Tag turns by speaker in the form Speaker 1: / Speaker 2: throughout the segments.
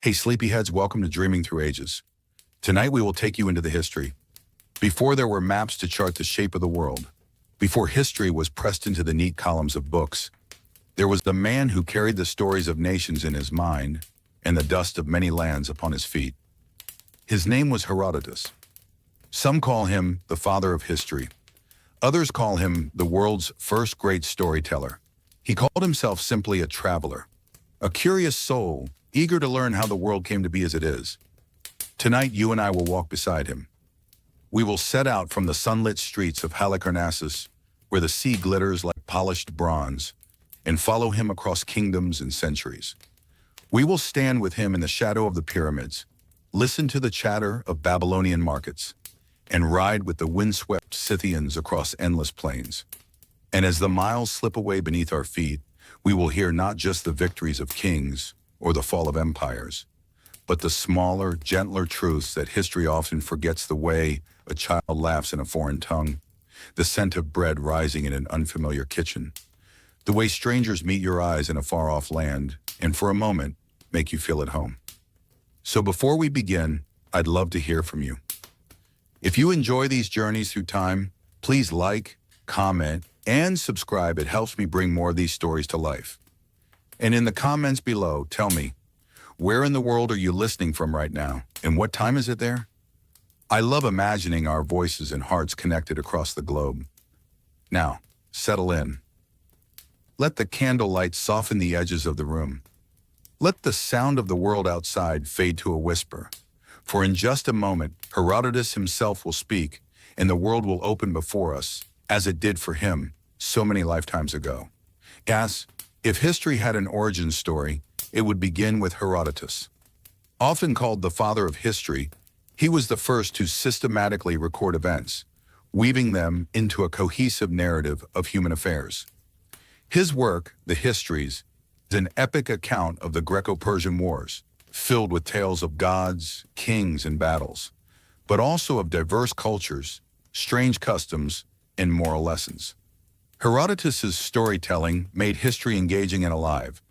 Speaker 1: Hey sleepyheads, welcome to Dreaming Through Ages. Tonight we will take you into the history. Before there were maps to chart the shape of the world, before history was pressed into the neat columns of books, there was the man who carried the stories of nations in his mind and the dust of many lands upon his feet. His name was Herodotus. Some call him the father of history. Others call him the world's first great storyteller. He called himself simply a traveler, a curious soul, eager to learn how the world came to be as it is. Tonight, you and I will walk beside him. We will set out from the sunlit streets of Halicarnassus, where the sea glitters like polished bronze, and follow him across kingdoms and centuries. We will stand with him in the shadow of the pyramids, listen to the chatter of Babylonian markets, and ride with the windswept Scythians across endless plains. And as the miles slip away beneath our feet, we will hear not just the victories of kings or the fall of empires, but the smaller, gentler truths that history often forgets, the way a child laughs in a foreign tongue, the scent of bread rising in an unfamiliar kitchen, the way strangers meet your eyes in a far-off land and for a moment make you feel at home. So before we begin, I'd love to hear from you. If you enjoy these journeys through time, please like, comment, and subscribe. It helps me bring more of these stories to life. And in the comments below, tell me, where in the world are you listening from right now? And what time is it there? I love imagining our voices and hearts connected across the globe. Now, settle in. Let the candlelight soften the edges of the room. Let the sound of the world outside fade to a whisper. For in just a moment, Herodotus himself will speak, and the world will open before us, as it did for him so many lifetimes ago. Yes, if history had an origin story, it would begin with Herodotus. Often called the father of history, he was the first to systematically record events, weaving them into a cohesive narrative of human affairs. His work, The Histories, is an epic account of the Greco-Persian Wars, filled with tales of gods, kings, and battles, but also of diverse cultures, strange customs, and moral lessons. Herodotus's storytelling made history engaging and alive,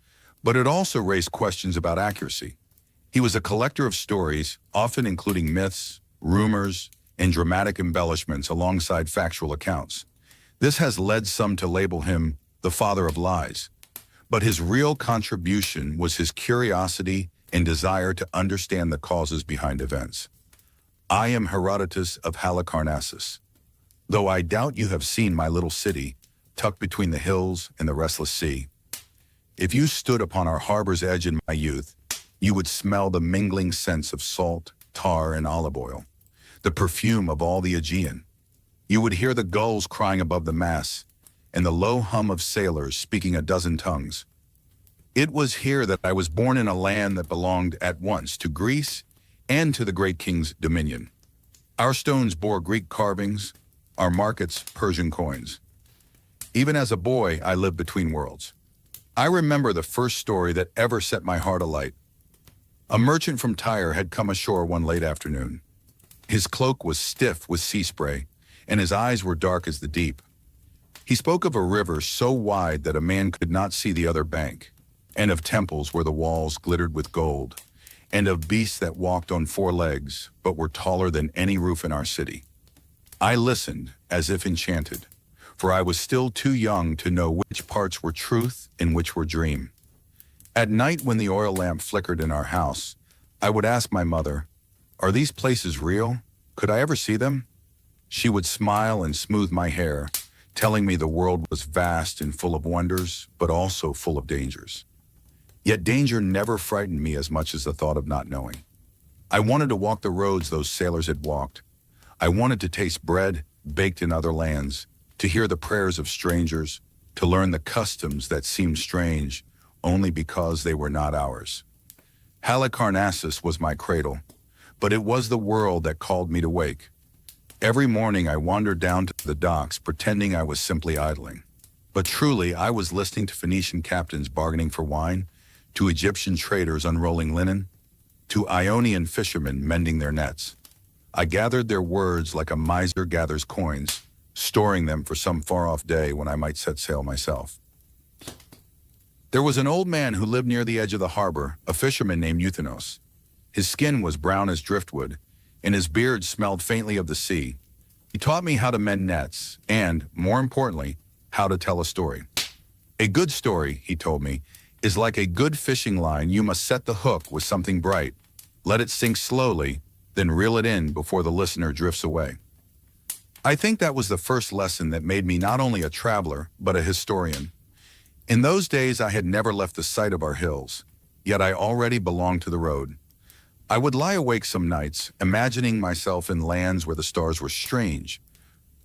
Speaker 1: but it also raised questions about accuracy. He was a collector of stories, often including myths, rumors, and dramatic embellishments alongside factual accounts. This has led some to label him the father of lies, but his real contribution was his curiosity and desire to understand the causes behind events. I am Herodotus of Halicarnassus. Though I doubt you have seen my little city, tucked between the hills and the restless sea. If you stood upon our harbor's edge in my youth, you would smell the mingling scents of salt, tar, and olive oil, the perfume of all the Aegean. You would hear the gulls crying above the masts, and the low hum of sailors speaking a dozen tongues. It was here that I was born in a land that belonged at once to Greece and to the great king's dominion. Our stones bore Greek carvings, our markets Persian coins. Even as a boy, I lived between worlds. I remember the first story that ever set my heart alight. A merchant from Tyre had come ashore one late afternoon. His cloak was stiff with sea spray, and his eyes were dark as the deep. He spoke of a river so wide that a man could not see the other bank, and of temples where the walls glittered with gold, and of beasts that walked on 4 legs but were taller than any roof in our city. I listened as if enchanted, for I was still too young to know which parts were truth and which were dream. At night when the oil lamp flickered in our house, I would ask my mother, "Are these places real? Could I ever see them?" She would smile and smooth my hair, telling me the world was vast and full of wonders, but also full of dangers. Yet danger never frightened me as much as the thought of not knowing. I wanted to walk the roads those sailors had walked. I wanted to taste bread baked in other lands, to hear the prayers of strangers, to learn the customs that seemed strange only because they were not ours. Halicarnassus was my cradle, but it was the world that called me to wake. Every morning I wandered down to the docks pretending I was simply idling. But truly I was listening to Phoenician captains bargaining for wine, to Egyptian traders unrolling linen, to Ionian fishermen mending their nets. I gathered their words like a miser gathers coins, storing them for some far-off day when I might set sail myself. There was an old man who lived near the edge of the harbor, a fisherman named Euthynos. His skin was brown as driftwood, and his beard smelled faintly of the sea. He taught me how to mend nets and, more importantly, how to tell a story. A good story, he told me, is like a good fishing line. You must set the hook with something bright, let it sink slowly, then reel it in before the listener drifts away. I think that was the first lesson that made me not only a traveler, but a historian. In those days, I had never left the sight of our hills, yet I already belonged to the road. I would lie awake some nights, imagining myself in lands where the stars were strange,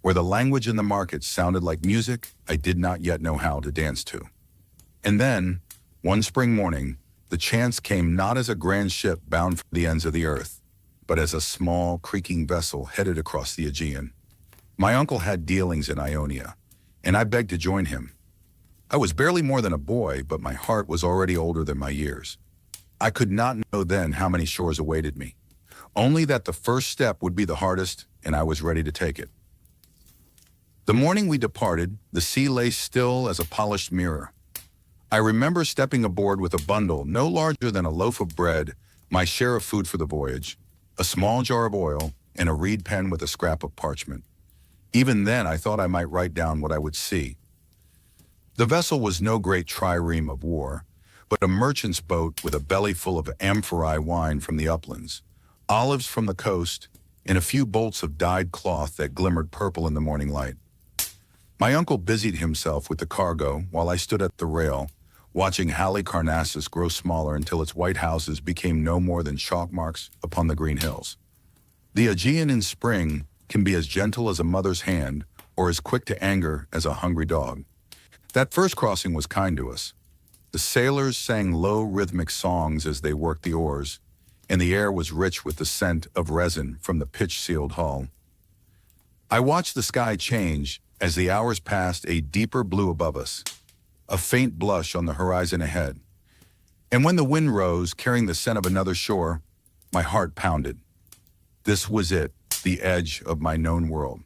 Speaker 1: where the language in the markets sounded like music I did not yet know how to dance to. And then, one spring morning, the chance came not as a grand ship bound for the ends of the earth, but as a small, creaking vessel headed across the Aegean. My uncle had dealings in Ionia, and I begged to join him. I was barely more than a boy, but my heart was already older than my years. I could not know then how many shores awaited me, only that the first step would be the hardest, and I was ready to take it. The morning we departed, the sea lay still as a polished mirror. I remember stepping aboard with a bundle no larger than a loaf of bread, my share of food for the voyage, a small jar of oil, and a reed pen with a scrap of parchment. Even then, I thought I might write down what I would see. The vessel was no great trireme of war, but a merchant's boat with a belly full of amphorae wine from the uplands, olives from the coast, and a few bolts of dyed cloth that glimmered purple in the morning light. My uncle busied himself with the cargo while I stood at the rail, watching Halicarnassus grow smaller until its white houses became no more than chalk marks upon the green hills. The Aegean in spring can be as gentle as a mother's hand or as quick to anger as a hungry dog. That first crossing was kind to us. The sailors sang low rhythmic songs as they worked the oars, and the air was rich with the scent of resin from the pitch-sealed hull. I watched the sky change as the hours passed, a deeper blue above us, a faint blush on the horizon ahead. And when the wind rose, carrying the scent of another shore, my heart pounded. This was it, the edge of my known world.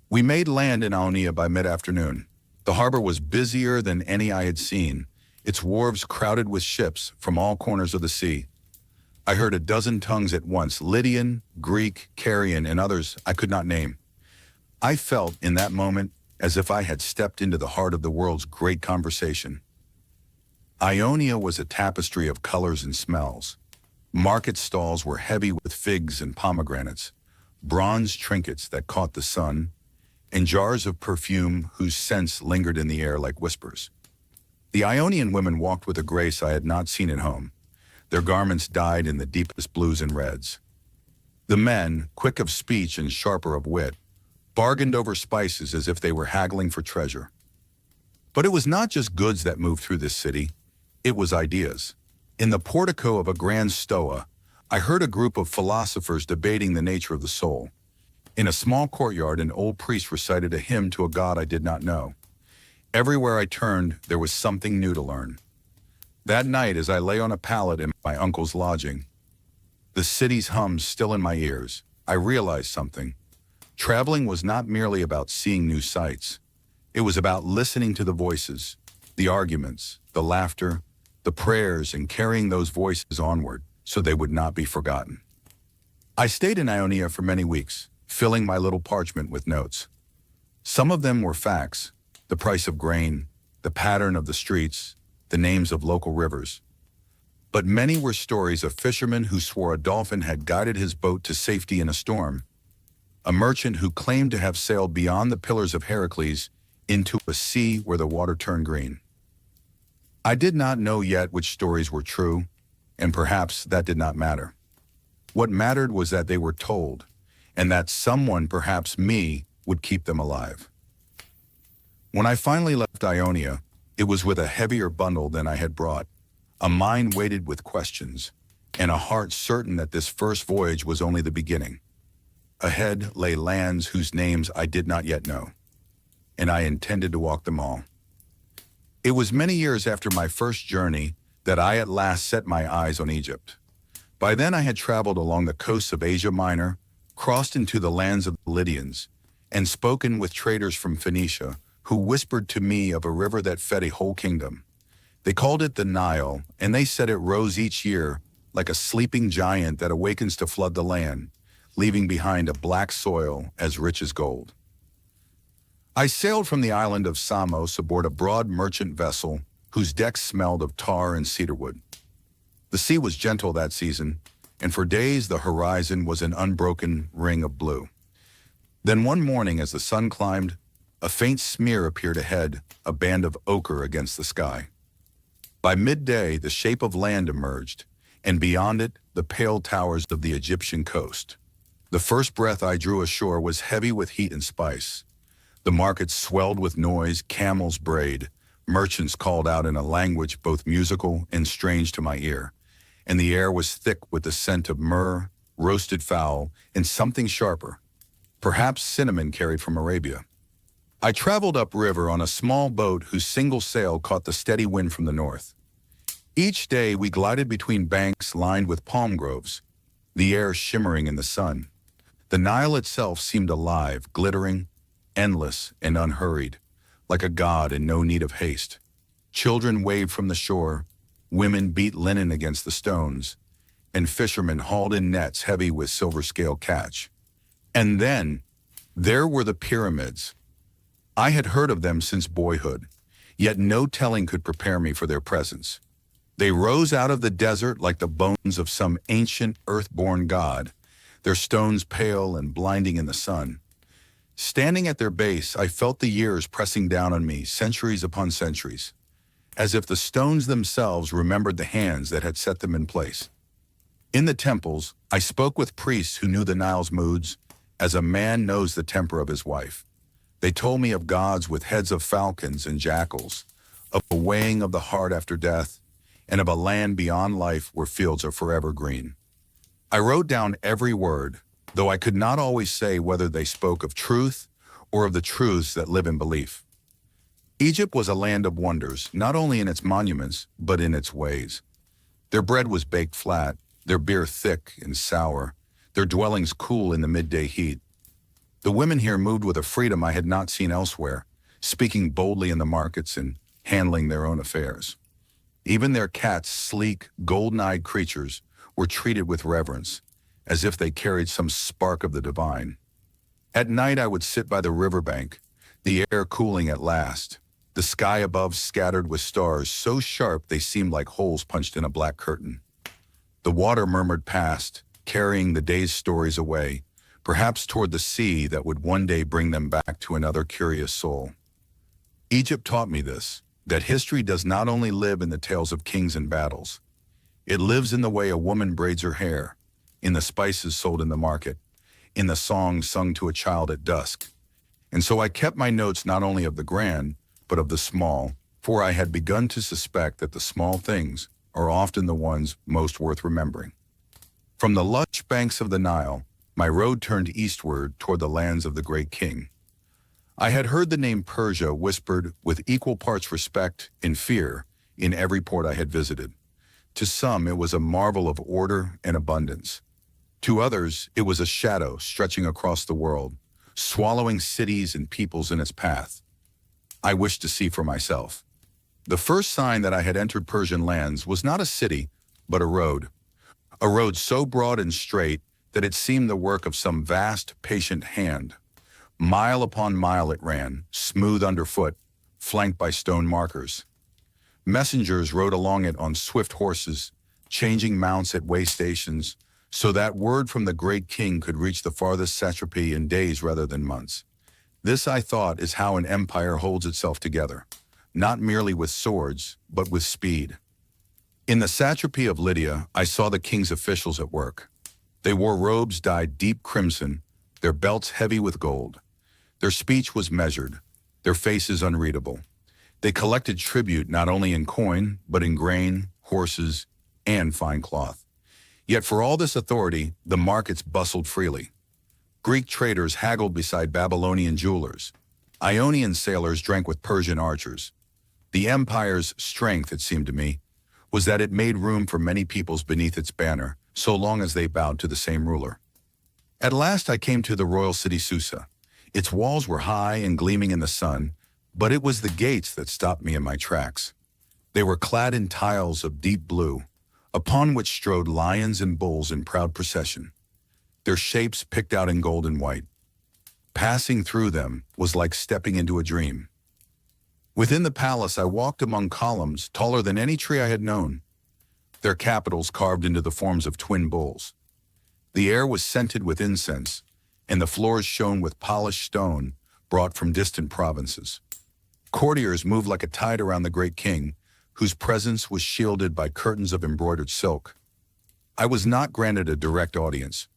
Speaker 1: We made land in Ionia by mid-afternoon. The harbor was busier than any I had seen, its wharves crowded with ships from all corners of the sea. I heard a dozen tongues at once, Lydian, Greek, Carian, and others I could not name. I felt in that moment as if I had stepped into the heart of the world's great conversation. Ionia was a tapestry of colors and smells. Market stalls were heavy with figs and pomegranates, bronze trinkets that caught the sun, and jars of perfume whose scents lingered in the air like whispers. The Ionian women walked with a grace I had not seen at home, their garments dyed in the deepest blues and reds. The men, quick of speech and sharper of wit, bargained over spices as if they were haggling for treasure. But it was not just goods that moved through this city, it was ideas. In the portico of a grand stoa, I heard a group of philosophers debating the nature of the soul. In a small courtyard, an old priest recited a hymn to a god I did not know. Everywhere I turned, there was something new to learn. That night, as I lay on a pallet in my uncle's lodging, the city's hums still in my ears, I realized something. Traveling was not merely about seeing new sights. It was about listening to the voices, the arguments, the laughter, the prayers, and carrying those voices onward so they would not be forgotten. I stayed in Ionia for many weeks, filling my little parchment with notes. Some of them were facts, the price of grain, the pattern of the streets, the names of local rivers. But many were stories of fishermen who swore a dolphin had guided his boat to safety in a storm, a merchant who claimed to have sailed beyond the pillars of Heracles into a sea where the water turned green. I did not know yet which stories were true, and perhaps that did not matter. What mattered was that they were told, and that someone, perhaps me, would keep them alive. When I finally left Ionia, it was with a heavier bundle than I had brought, a mind weighted with questions, and a heart certain that this first voyage was only the beginning. Ahead lay lands whose names I did not yet know, and I intended to walk them all. It was many years after my first journey that I at last set my eyes on Egypt. By then I had traveled along the coasts of Asia Minor, crossed into the lands of the Lydians, and spoken with traders from Phoenicia who whispered to me of a river that fed a whole kingdom. They called it the Nile, and they said it rose each year like a sleeping giant that awakens to flood the land, leaving behind a black soil as rich as gold. I sailed from the island of Samos aboard a broad merchant vessel whose decks smelled of tar and cedarwood. The sea was gentle that season, and for days the horizon was an unbroken ring of blue. Then one morning as the sun climbed, a faint smear appeared ahead, a band of ochre against the sky. By midday, the shape of land emerged, and beyond it, the pale towers of the Egyptian coast. The first breath I drew ashore was heavy with heat and spice. The markets swelled with noise, camels brayed, merchants called out in a language both musical and strange to my ear, and the air was thick with the scent of myrrh, roasted fowl, and something sharper, perhaps cinnamon carried from Arabia. I traveled upriver on a small boat whose single sail caught the steady wind from the north. Each day we glided between banks lined with palm groves, the air shimmering in the sun. The Nile itself seemed alive, glittering, endless and unhurried, like a god in no need of haste. Children waved from the shore, women beat linen against the stones, and fishermen hauled in nets heavy with silver-scale catch. And then, there were the pyramids. I had heard of them since boyhood, yet no telling could prepare me for their presence. They rose out of the desert like the bones of some ancient earth-born god, their stones pale and blinding in the sun. Standing at their base, I felt the years pressing down on me, centuries upon centuries, as if the stones themselves remembered the hands that had set them in place. In the temples, I spoke with priests who knew the Nile's moods, as a man knows the temper of his wife. They told me of gods with heads of falcons and jackals, of a weighing of the heart after death, and of a land beyond life where fields are forever green. I wrote down every word, though I could not always say whether they spoke of truth or of the truths that live in belief. Egypt was a land of wonders, not only in its monuments, but in its ways. Their bread was baked flat, their beer thick and sour, their dwellings cool in the midday heat. The women here moved with a freedom I had not seen elsewhere, speaking boldly in the markets and handling their own affairs. Even their cats, sleek, golden-eyed creatures, were treated with reverence, as if they carried some spark of the divine. At night I would sit by the riverbank, the air cooling at last, the sky above scattered with stars so sharp they seemed like holes punched in a black curtain. The water murmured past, carrying the day's stories away, perhaps toward the sea that would one day bring them back to another curious soul. Egypt taught me this, that history does not only live in the tales of kings and battles. It lives in the way a woman braids her hair, in the spices sold in the market, in the songs sung to a child at dusk. And so I kept my notes not only of the grand, but of the small, for I had begun to suspect that the small things are often the ones most worth remembering. From the lush banks of the Nile, my road turned eastward toward the lands of the great king. I had heard the name Persia whispered with equal parts respect and fear in every port I had visited. To some, it was a marvel of order and abundance. To others, it was a shadow stretching across the world, swallowing cities and peoples in its path. I wished to see for myself. The first sign that I had entered Persian lands was not a city, but a road so broad and straight that it seemed the work of some vast, patient hand. Mile upon mile it ran, smooth underfoot, flanked by stone markers. Messengers rode along it on swift horses, changing mounts at way stations, so that word from the great king could reach the farthest satrapy in days rather than months. This, I thought, is how an empire holds itself together, not merely with swords, but with speed. In the satrapy of Lydia, I saw the king's officials at work. They wore robes dyed deep crimson, their belts heavy with gold. Their speech was measured, their faces unreadable. They collected tribute not only in coin, but in grain, horses, and fine cloth. Yet for all this authority, the markets bustled freely. Greek traders haggled beside Babylonian jewelers. Ionian sailors drank with Persian archers. The empire's strength, it seemed to me, was that it made room for many peoples beneath its banner, so long as they bowed to the same ruler. At last I came to the royal city Susa. Its walls were high and gleaming in the sun, but it was the gates that stopped me in my tracks. They were clad in tiles of deep blue, upon which strode lions and bulls in proud procession, their shapes picked out in gold and white. Passing through them was like stepping into a dream. Within the palace, I walked among columns taller than any tree I had known, their capitals carved into the forms of twin bulls. The air was scented with incense, and the floors shone with polished stone brought from distant provinces. Courtiers moved like a tide around the great king, whose presence was shielded by curtains of embroidered silk. I was not granted a direct audience,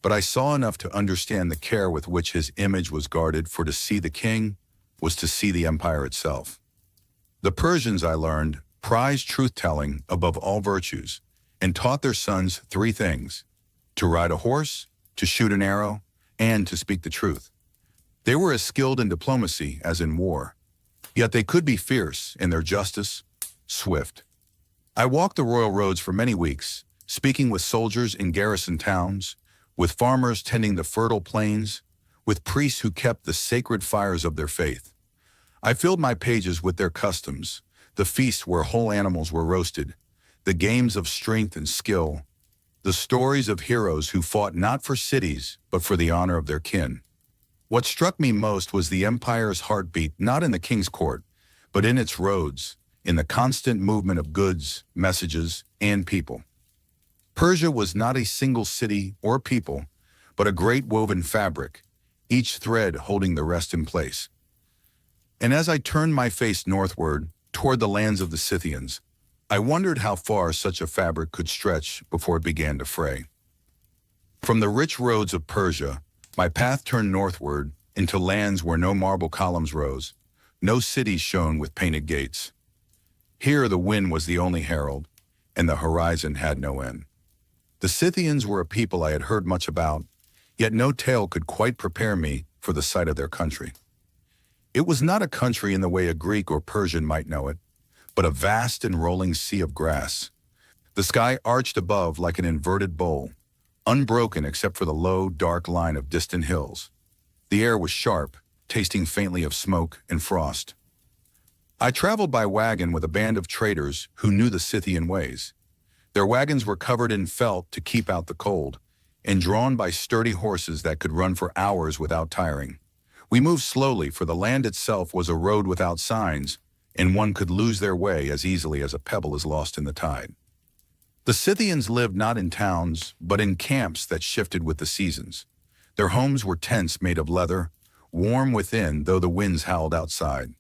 Speaker 1: but I saw enough to understand the care with which his image was guarded, for to see the king was to see the empire itself. The Persians, I learned, prized truth-telling above all virtues and taught their sons three things: to ride a horse, to shoot an arrow, and to speak the truth. They were as skilled in diplomacy as in war, yet they could be fierce in their justice, swift. I walked the royal roads for many weeks, speaking with soldiers in garrison towns, with farmers tending the fertile plains, with priests who kept the sacred fires of their faith. I filled my pages with their customs, the feasts where whole animals were roasted, the games of strength and skill, the stories of heroes who fought not for cities, but for the honor of their kin. What struck me most was the empire's heartbeat, not in the king's court, but in its roads, in the constant movement of goods, messages, and people. Persia was not a single city or people, but a great woven fabric, each thread holding the rest in place. And as I turned my face northward, toward the lands of the Scythians, I wondered how far such a fabric could stretch before it began to fray. From the rich roads of Persia, my path turned northward into lands where no marble columns rose, no cities shone with painted gates. Here the wind was the only herald, and the horizon had no end. The Scythians were a people I had heard much about, yet no tale could quite prepare me for the sight of their country. It was not a country in the way a Greek or Persian might know it, but a vast and rolling sea of grass. The sky arched above like an inverted bowl, unbroken except for the low, dark line of distant hills. The air was sharp, tasting faintly of smoke and frost. I traveled by wagon with a band of traders who knew the Scythian ways. Their wagons were covered in felt to keep out the cold, and drawn by sturdy horses that could run for hours without tiring. We moved slowly, for the land itself was a road without signs, and one could lose their way as easily as a pebble is lost in the tide. The Scythians lived not in towns, but in camps that shifted with the seasons. Their homes were tents made of leather, warm within though the winds howled outside.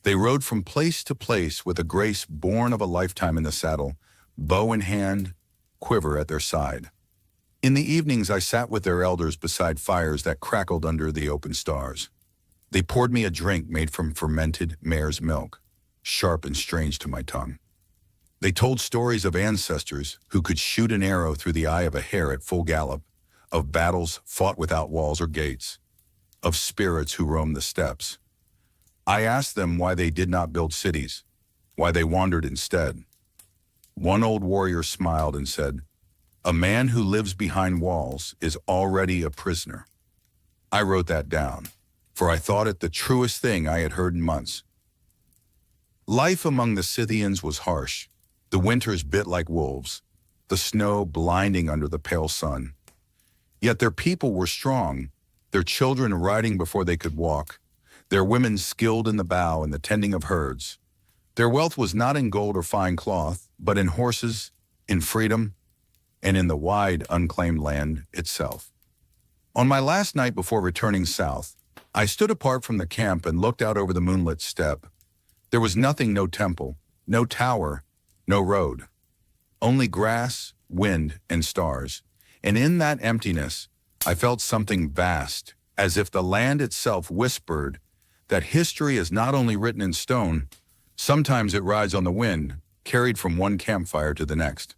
Speaker 1: They rode from place to place with a grace born of a lifetime in the saddle, bow in hand, quiver at their side. In the evenings I sat with their elders beside fires that crackled under the open stars. They poured me a drink made from fermented mare's milk, sharp and strange to my tongue. They told stories of ancestors who could shoot an arrow through the eye of a hare at full gallop, of battles fought without walls or gates, of spirits who roamed the steppes. I asked them why they did not build cities, why they wandered instead. One old warrior smiled and said, "A man who lives behind walls is already a prisoner." I wrote that down, for I thought it the truest thing I had heard in months. Life among the Scythians was harsh. The winters bit like wolves, the snow blinding under the pale sun. Yet their people were strong, their children riding before they could walk, their women skilled in the bow and the tending of herds. Their wealth was not in gold or fine cloth, but in horses, in freedom, and in the wide, unclaimed land itself. On my last night before returning south, I stood apart from the camp and looked out over the moonlit steppe. There was nothing, no temple, no tower, no road. Only grass, wind, and stars. And in that emptiness, I felt something vast, as if the land itself whispered that history is not only written in stone, sometimes it rides on the wind, carried from one campfire to the next.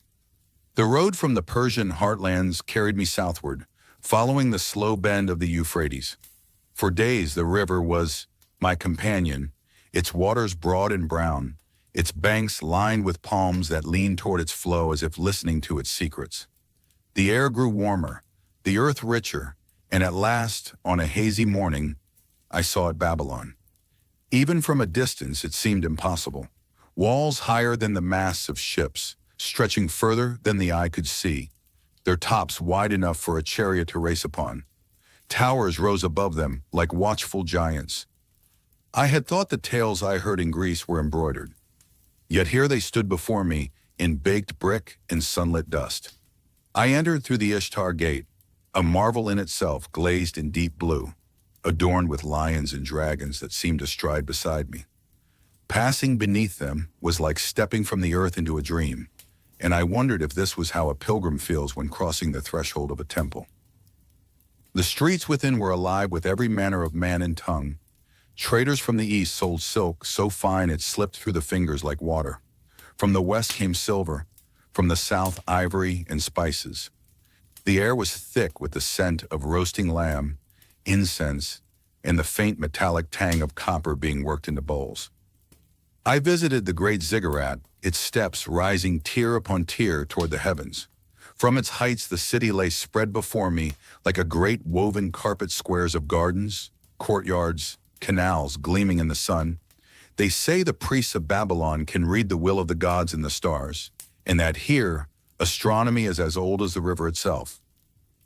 Speaker 1: The road from the Persian heartlands carried me southward, following the slow bend of the Euphrates. For days the river was my companion, its waters broad and brown, its banks lined with palms that leaned toward its flow as if listening to its secrets. The air grew warmer, the earth richer, and at last, on a hazy morning, I saw it Babylon. Even from a distance it seemed impossible. Walls higher than the masts of ships, stretching further than the eye could see, their tops wide enough for a chariot to race upon. Towers rose above them like watchful giants. I had thought the tales I heard in Greece were embroidered. Yet here they stood before me in baked brick and sunlit dust. I entered through the Ishtar Gate, a marvel in itself glazed in deep blue, adorned with lions and dragons that seemed to stride beside me. Passing beneath them was like stepping from the earth into a dream, and I wondered if this was how a pilgrim feels when crossing the threshold of a temple. The streets within were alive with every manner of man and tongue. Traders from the east sold silk so fine it slipped through the fingers like water. From the west came silver, from the south ivory and spices. The air was thick with the scent of roasting lamb, incense, and the faint metallic tang of copper being worked into bowls. I visited the great ziggurat, its steps rising tier upon tier toward the heavens. From its heights the city lay spread before me like a great woven carpet, squares of gardens, courtyards, canals gleaming in the sun. They say the priests of Babylon can read the will of the gods in the stars, and that here, astronomy is as old as the river itself.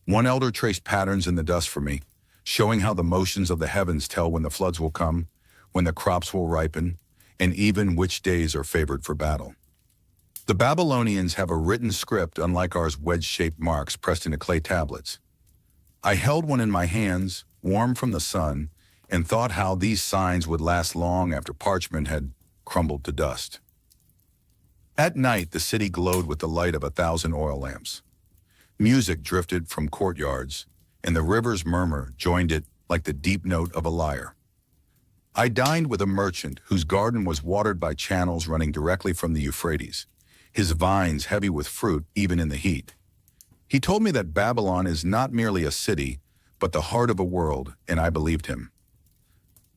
Speaker 1: One elder traced patterns in the dust for me, showing how the motions of the heavens tell when the floods will come, when the crops will ripen, and even which days are favored for battle. The Babylonians have a written script unlike ours, wedge-shaped marks pressed into clay tablets. I held one in my hands, warm from the sun, and thought how these signs would last long after parchment had crumbled to dust. At night, the city glowed with the light of 1,000 oil lamps. Music drifted from courtyards, and the river's murmur joined it like the deep note of a lyre. I dined with a merchant whose garden was watered by channels running directly from the Euphrates, his vines heavy with fruit even in the heat. He told me that Babylon is not merely a city, but the heart of a world, and I believed him.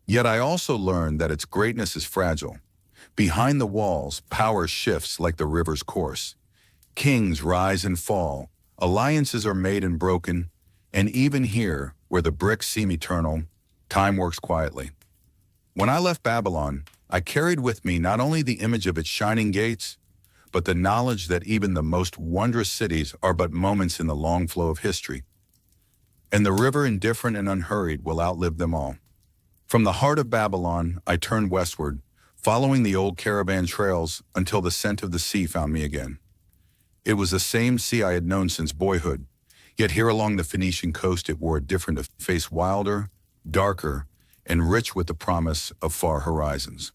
Speaker 1: Yet I also learned that its greatness is fragile. Behind the walls, power shifts like the river's course. Kings rise and fall, alliances are made and broken, and even here, where the bricks seem eternal, time works quietly. When I left Babylon, I carried with me not only the image of its shining gates, but the knowledge that even the most wondrous cities are but moments in the long flow of history. And the river, indifferent and unhurried, will outlive them all. From the heart of Babylon, I turned westward, following the old caravan trails until the scent of the sea found me again. It was the same sea I had known since boyhood, yet here along the Phoenician coast it wore a different face, wilder, darker, and rich with the promise of far horizons.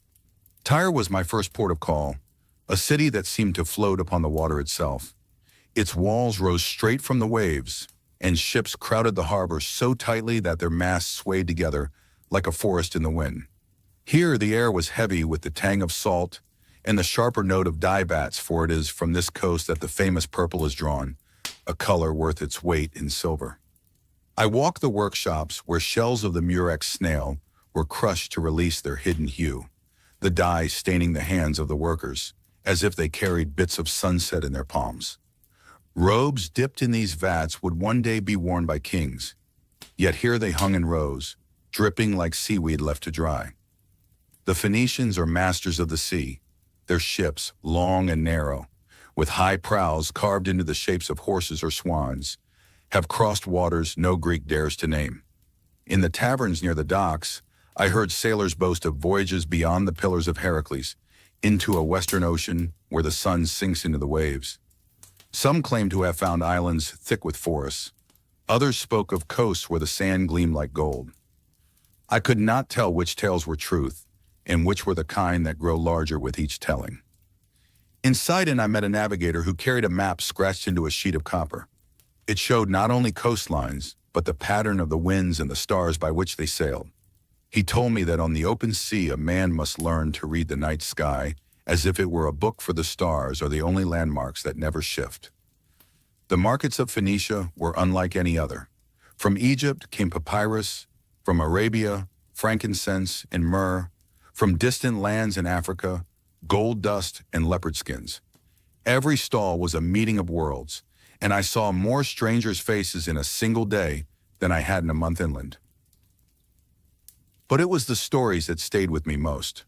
Speaker 1: Tyre was my first port of call, a city that seemed to float upon the water itself. Its walls rose straight from the waves, and ships crowded the harbor so tightly that their masts swayed together like a forest in the wind. Here the air was heavy with the tang of salt and the sharper note of dye bats, for it is from this coast that the famous purple is drawn, a color worth its weight in silver. I walked the workshops where shells of the murex snail were crushed to release their hidden hue, the dye staining the hands of the workers, as if they carried bits of sunset in their palms. Robes dipped in these vats would one day be worn by kings, yet here they hung in rows, dripping like seaweed left to dry. The Phoenicians are masters of the sea, their ships, long and narrow, with high prows carved into the shapes of horses or swans, have crossed waters no Greek dares to name. In the taverns near the docks, I heard sailors boast of voyages beyond the Pillars of Heracles, into a western ocean where the sun sinks into the waves. Some claim to have found islands thick with forests. Others spoke of coasts where the sand gleamed like gold. I could not tell which tales were truth, and which were the kind that grow larger with each telling. In Sidon, I met a navigator who carried a map scratched into a sheet of copper. It showed not only coastlines, but the pattern of the winds and the stars by which they sailed. He told me that on the open sea, a man must learn to read the night sky as if it were a book, for the stars are the only landmarks that never shift. The markets of Phoenicia were unlike any other. From Egypt came papyrus, from Arabia, frankincense and myrrh, from distant lands in Africa, gold dust and leopard skins. Every stall was a meeting of worlds, and I saw more strangers' faces in a single day than I had in a month inland. But it was the stories that stayed with me most.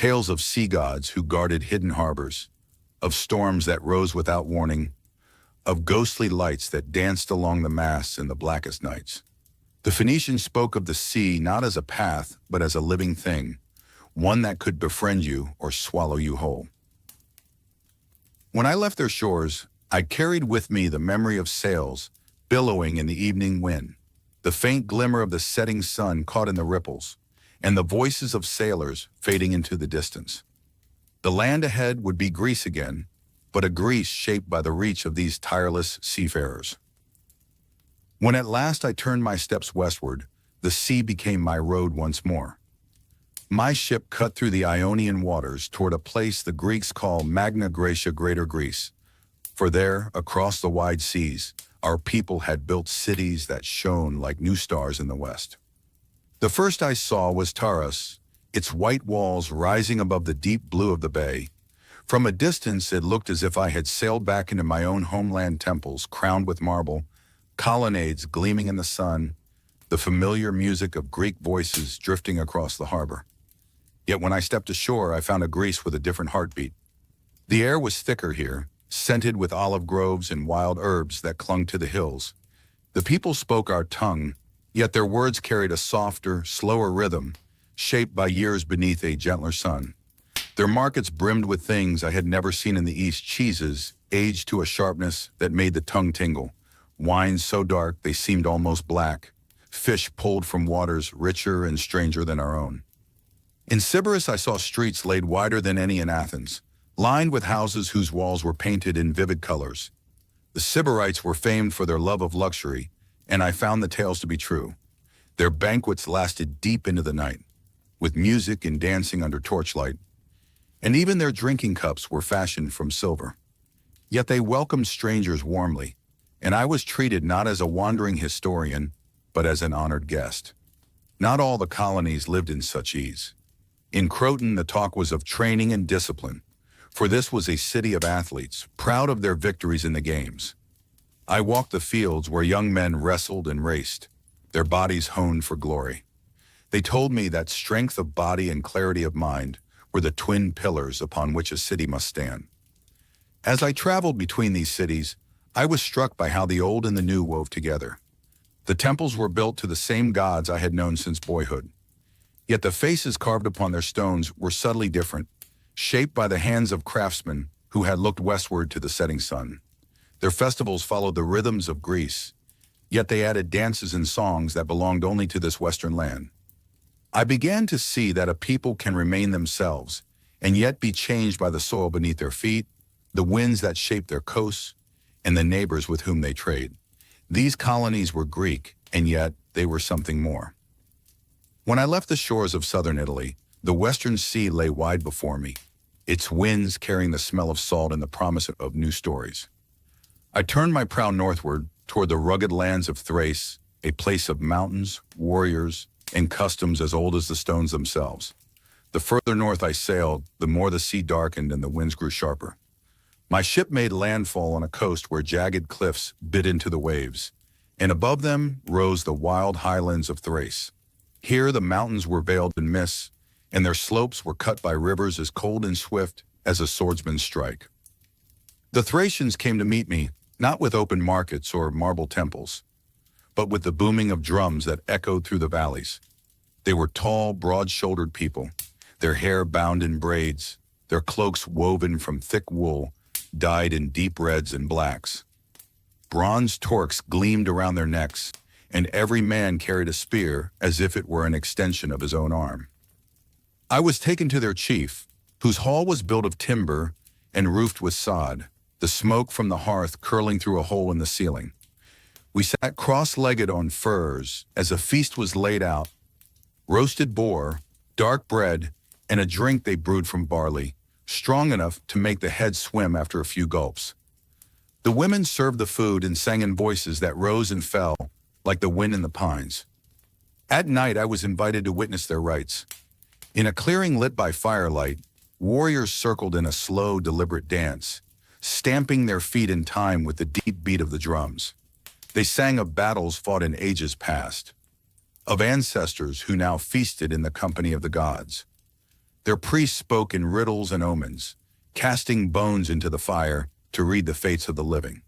Speaker 1: tales of sea gods who guarded hidden harbors, of storms that rose without warning, of ghostly lights that danced along the masts in the blackest nights. The Phoenicians spoke of the sea not as a path, but as a living thing, one that could befriend you or swallow you whole. When I left their shores, I carried with me the memory of sails billowing in the evening wind, the faint glimmer of the setting sun caught in the ripples, and the voices of sailors fading into the distance. The land ahead would be Greece again, but a Greece shaped by the reach of these tireless seafarers. When at last I turned my steps westward, the sea became my road once more. My ship cut through the Ionian waters toward a place the Greeks call Magna Graecia, Greater Greece. For there, across the wide seas, our people had built cities that shone like new stars in the west. The first I saw was Taurus, its white walls rising above the deep blue of the bay. From a distance, it looked as if I had sailed back into my own homeland, temples crowned with marble, colonnades gleaming in the sun, the familiar music of Greek voices drifting across the harbor. Yet when I stepped ashore, I found a Greece with a different heartbeat. The air was thicker here, scented with olive groves and wild herbs that clung to the hills. The people spoke our tongue, yet their words carried a softer, slower rhythm, shaped by years beneath a gentler sun. Their markets brimmed with things I had never seen in the East: cheeses, aged to a sharpness that made the tongue tingle, wines so dark they seemed almost black, fish pulled from waters richer and stranger than our own. In Sybaris, I saw streets laid wider than any in Athens, lined with houses whose walls were painted in vivid colors. The Sybarites were famed for their love of luxury, and I found the tales to be true. Their banquets lasted deep into the night, with music and dancing under torchlight, and even their drinking cups were fashioned from silver. Yet they welcomed strangers warmly, and I was treated not as a wandering historian, but as an honored guest. Not all the colonies lived in such ease. In Croton, the talk was of training and discipline, for this was a city of athletes, proud of their victories in the games. I walked the fields where young men wrestled and raced, their bodies honed for glory. They told me that strength of body and clarity of mind were the twin pillars upon which a city must stand. As I traveled between these cities, I was struck by how the old and the new wove together. The temples were built to the same gods I had known since boyhood. Yet the faces carved upon their stones were subtly different, shaped by the hands of craftsmen who had looked westward to the setting sun. Their festivals followed the rhythms of Greece, yet they added dances and songs that belonged only to this Western land. I began to see that a people can remain themselves and yet be changed by the soil beneath their feet, the winds that shape their coasts, and the neighbors with whom they trade. These colonies were Greek, and yet they were something more. When I left the shores of southern Italy, the western sea lay wide before me, its winds carrying the smell of salt and the promise of new stories. I turned my prow northward toward the rugged lands of Thrace, a place of mountains, warriors, and customs as old as the stones themselves. The further north I sailed, the more the sea darkened and the winds grew sharper. My ship made landfall on a coast where jagged cliffs bit into the waves, and above them rose the wild highlands of Thrace. Here the mountains were veiled in mists, and their slopes were cut by rivers as cold and swift as a swordsman's strike. The Thracians came to meet me, not with open markets or marble temples, but with the booming of drums that echoed through the valleys. They were tall, broad-shouldered people, their hair bound in braids, their cloaks woven from thick wool, dyed in deep reds and blacks. Bronze torques gleamed around their necks, and every man carried a spear as if it were an extension of his own arm. I was taken to their chief, whose hall was built of timber and roofed with sod, the smoke from the hearth curling through a hole in the ceiling. We sat cross-legged on furs as a feast was laid out: roasted boar, dark bread, and a drink they brewed from barley, strong enough to make the head swim after a few gulps. The women served the food and sang in voices that rose and fell like the wind in the pines. At night, I was invited to witness their rites. In a clearing lit by firelight, warriors circled in a slow, deliberate dance, stamping their feet in time with the deep beat of the drums. They sang of battles fought in ages past, of ancestors who now feasted in the company of the gods. Their priests spoke in riddles and omens, casting bones into the fire to read the fates of the living.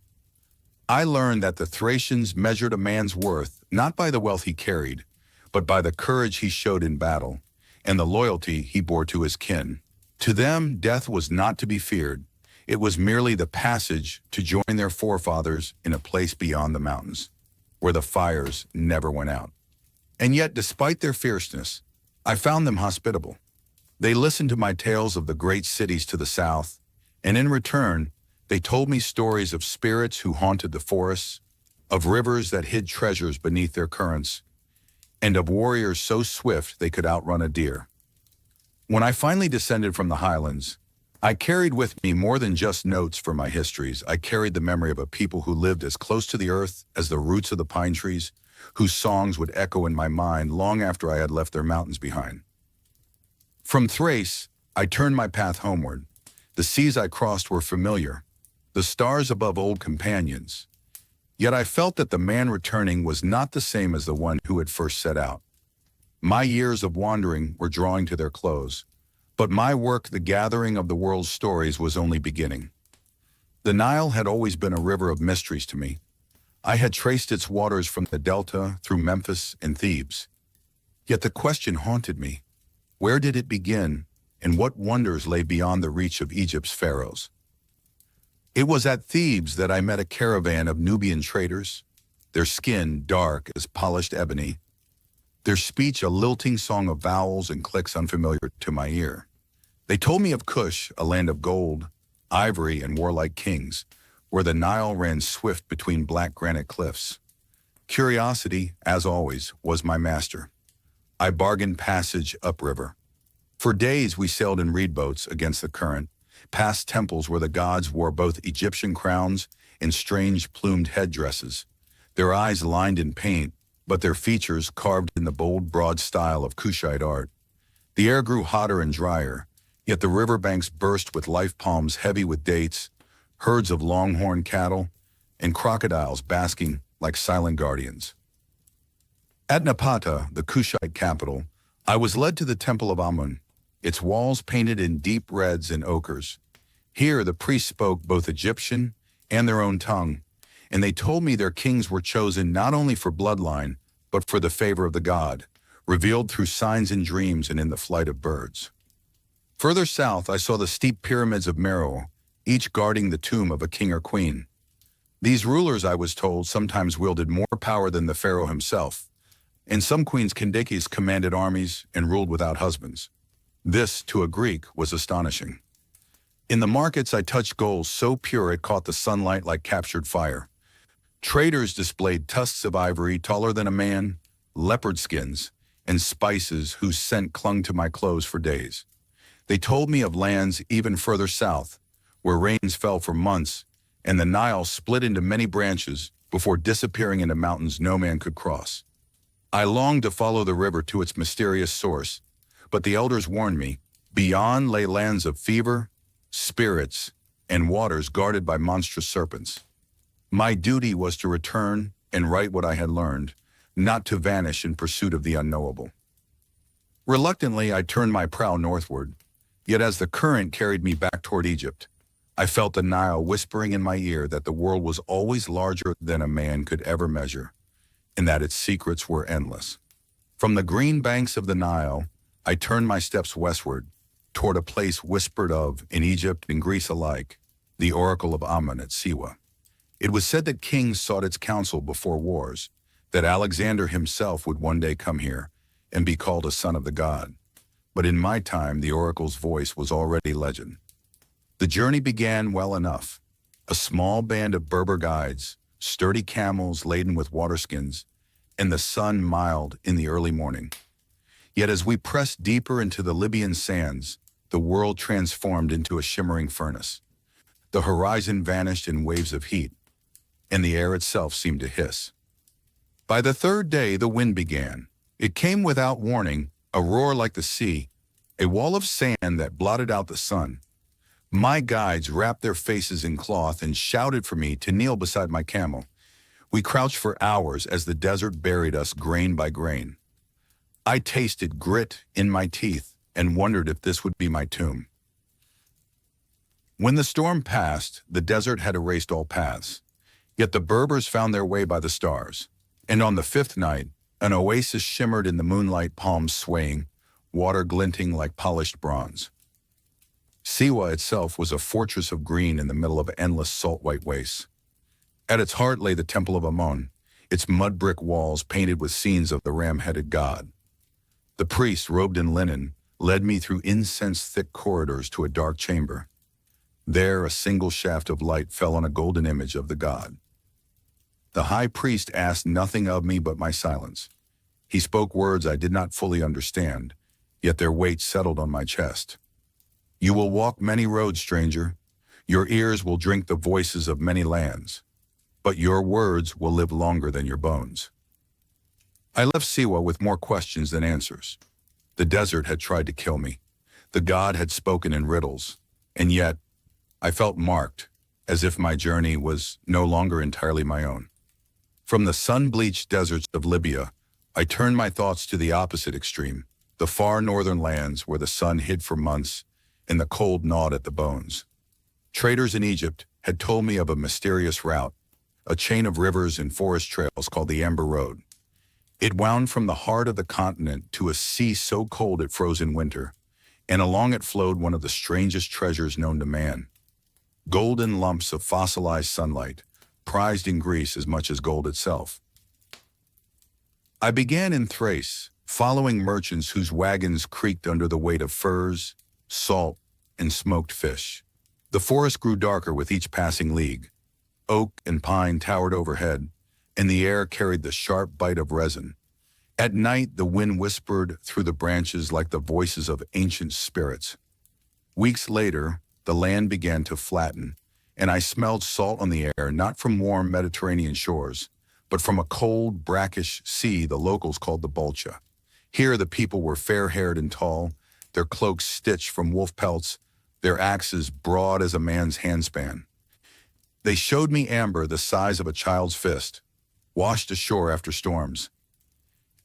Speaker 1: I learned that the Thracians measured a man's worth not by the wealth he carried, but by the courage he showed in battle and the loyalty he bore to his kin. To them, death was not to be feared. It was merely the passage to join their forefathers in a place beyond the mountains, where the fires never went out. And yet, despite their fierceness, I found them hospitable. They listened to my tales of the great cities to the south, and in return, they told me stories of spirits who haunted the forests, of rivers that hid treasures beneath their currents, and of warriors so swift they could outrun a deer. When I finally descended from the highlands, I carried with me more than just notes for my histories. I carried the memory of a people who lived as close to the earth as the roots of the pine trees, whose songs would echo in my mind long after I had left their mountains behind. From Thrace, I turned my path homeward. The seas I crossed were familiar, the stars above old companions. Yet I felt that the man returning was not the same as the one who had first set out. My years of wandering were drawing to their close, but my work, the gathering of the world's stories, was only beginning. The Nile had always been a river of mysteries to me. I had traced its waters from the Delta through Memphis and Thebes. Yet the question haunted me. Where did it begin, and what wonders lay beyond the reach of Egypt's pharaohs? It was at Thebes that I met a caravan of Nubian traders, their skin dark as polished ebony, their speech a lilting song of vowels and clicks unfamiliar to my ear. They told me of Kush, a land of gold, ivory, and warlike kings, where the Nile ran swift between black granite cliffs. Curiosity, as always, was my master. I bargained passage upriver. For days we sailed in reed boats against the current, past temples where the gods wore both Egyptian crowns and strange plumed headdresses, their eyes lined in paint, but their features carved in the bold, broad style of Kushite art. The air grew hotter and drier, yet the riverbanks burst with life palms heavy with dates, herds of longhorn cattle, and crocodiles basking like silent guardians. At Napata, the Kushite capital, I was led to the Temple of Amun, its walls painted in deep reds and ochres. Here the priests spoke both Egyptian and their own tongue, and they told me their kings were chosen not only for bloodline, but for the favor of the god, revealed through signs in dreams and in the flight of birds. Further south, I saw the steep pyramids of Meroe, each guarding the tomb of a king or queen. These rulers, I was told, sometimes wielded more power than the pharaoh himself, and some queens Candaces commanded armies and ruled without husbands. This, to a Greek, was astonishing. In the markets, I touched gold so pure it caught the sunlight like captured fire. Traders displayed tusks of ivory taller than a man, leopard skins, and spices whose scent clung to my clothes for days. They told me of lands even further south, where rains fell for months, and the Nile split into many branches before disappearing into mountains no man could cross. I longed to follow the river to its mysterious source, but the elders warned me, beyond lay lands of fever, spirits, and waters guarded by monstrous serpents. My duty was to return and write what I had learned, not to vanish in pursuit of the unknowable. Reluctantly, I turned my prow northward, yet as the current carried me back toward Egypt, I felt the Nile whispering in my ear that the world was always larger than a man could ever measure, and that its secrets were endless. From the green banks of the Nile, I turned my steps westward, toward a place whispered of in Egypt and Greece alike, the Oracle of Amun at Siwa. It was said that kings sought its counsel before wars, that Alexander himself would one day come here and be called a son of the god. But in my time, the oracle's voice was already legend. The journey began well enough. A small band of Berber guides, sturdy camels laden with waterskins, and the sun mild in the early morning. Yet as we pressed deeper into the Libyan sands, the world transformed into a shimmering furnace. The horizon vanished in waves of heat, and the air itself seemed to hiss. By the third day, the wind began. It came without warning, a roar like the sea, a wall of sand that blotted out the sun. My guides wrapped their faces in cloth and shouted for me to kneel beside my camel. We crouched for hours as the desert buried us grain by grain. I tasted grit in my teeth, and wondered if this would be my tomb. When the storm passed, the desert had erased all paths. Yet the Berbers found their way by the stars. And on the fifth night, an oasis shimmered in the moonlight, palms swaying, water glinting like polished bronze. Siwa itself was a fortress of green in the middle of endless salt-white wastes. At its heart lay the temple of Amun, its mud-brick walls painted with scenes of the ram-headed god. The priest, robed in linen, led me through incense-thick corridors to a dark chamber. There, a single shaft of light fell on a golden image of the god. The high priest asked nothing of me but my silence. He spoke words I did not fully understand, yet their weight settled on my chest. You will walk many roads, stranger. Your ears will drink the voices of many lands, but your words will live longer than your bones. I left Siwa with more questions than answers. The desert had tried to kill me. The god had spoken in riddles, and yet I felt marked, as if my journey was no longer entirely my own. From the sun-bleached deserts of Libya, I turned my thoughts to the opposite extreme, the far northern lands where the sun hid for months and the cold gnawed at the bones. Traders in Egypt had told me of a mysterious route, a chain of rivers and forest trails called the Amber Road. It wound from the heart of the continent to a sea so cold it froze in winter, and along it flowed one of the strangest treasures known to man. Golden lumps of fossilized sunlight, prized in Greece as much as gold itself. I began in Thrace, following merchants whose wagons creaked under the weight of furs, salt, and smoked fish. The forest grew darker with each passing league. Oak and pine towered overhead, and the air carried the sharp bite of resin. At night, the wind whispered through the branches like the voices of ancient spirits. Weeks later, the land began to flatten, and I smelled salt on the air, not from warm Mediterranean shores, but from a cold, brackish sea the locals called the Bolcha. Here the people were fair-haired and tall, their cloaks stitched from wolf pelts, their axes broad as a man's handspan. They showed me amber the size of a child's fist, washed ashore after storms.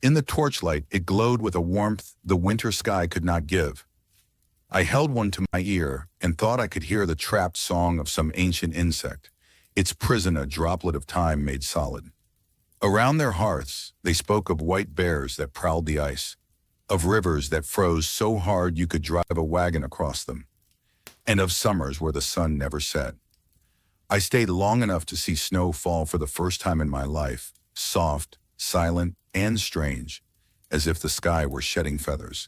Speaker 1: In the torchlight, it glowed with a warmth the winter sky could not give. I held one to my ear and thought I could hear the trapped song of some ancient insect, its prison a droplet of time made solid. Around their hearths, they spoke of white bears that prowled the ice, of rivers that froze so hard you could drive a wagon across them, and of summers where the sun never set. I stayed long enough to see snow fall for the first time in my life, soft, silent, and strange, as if the sky were shedding feathers.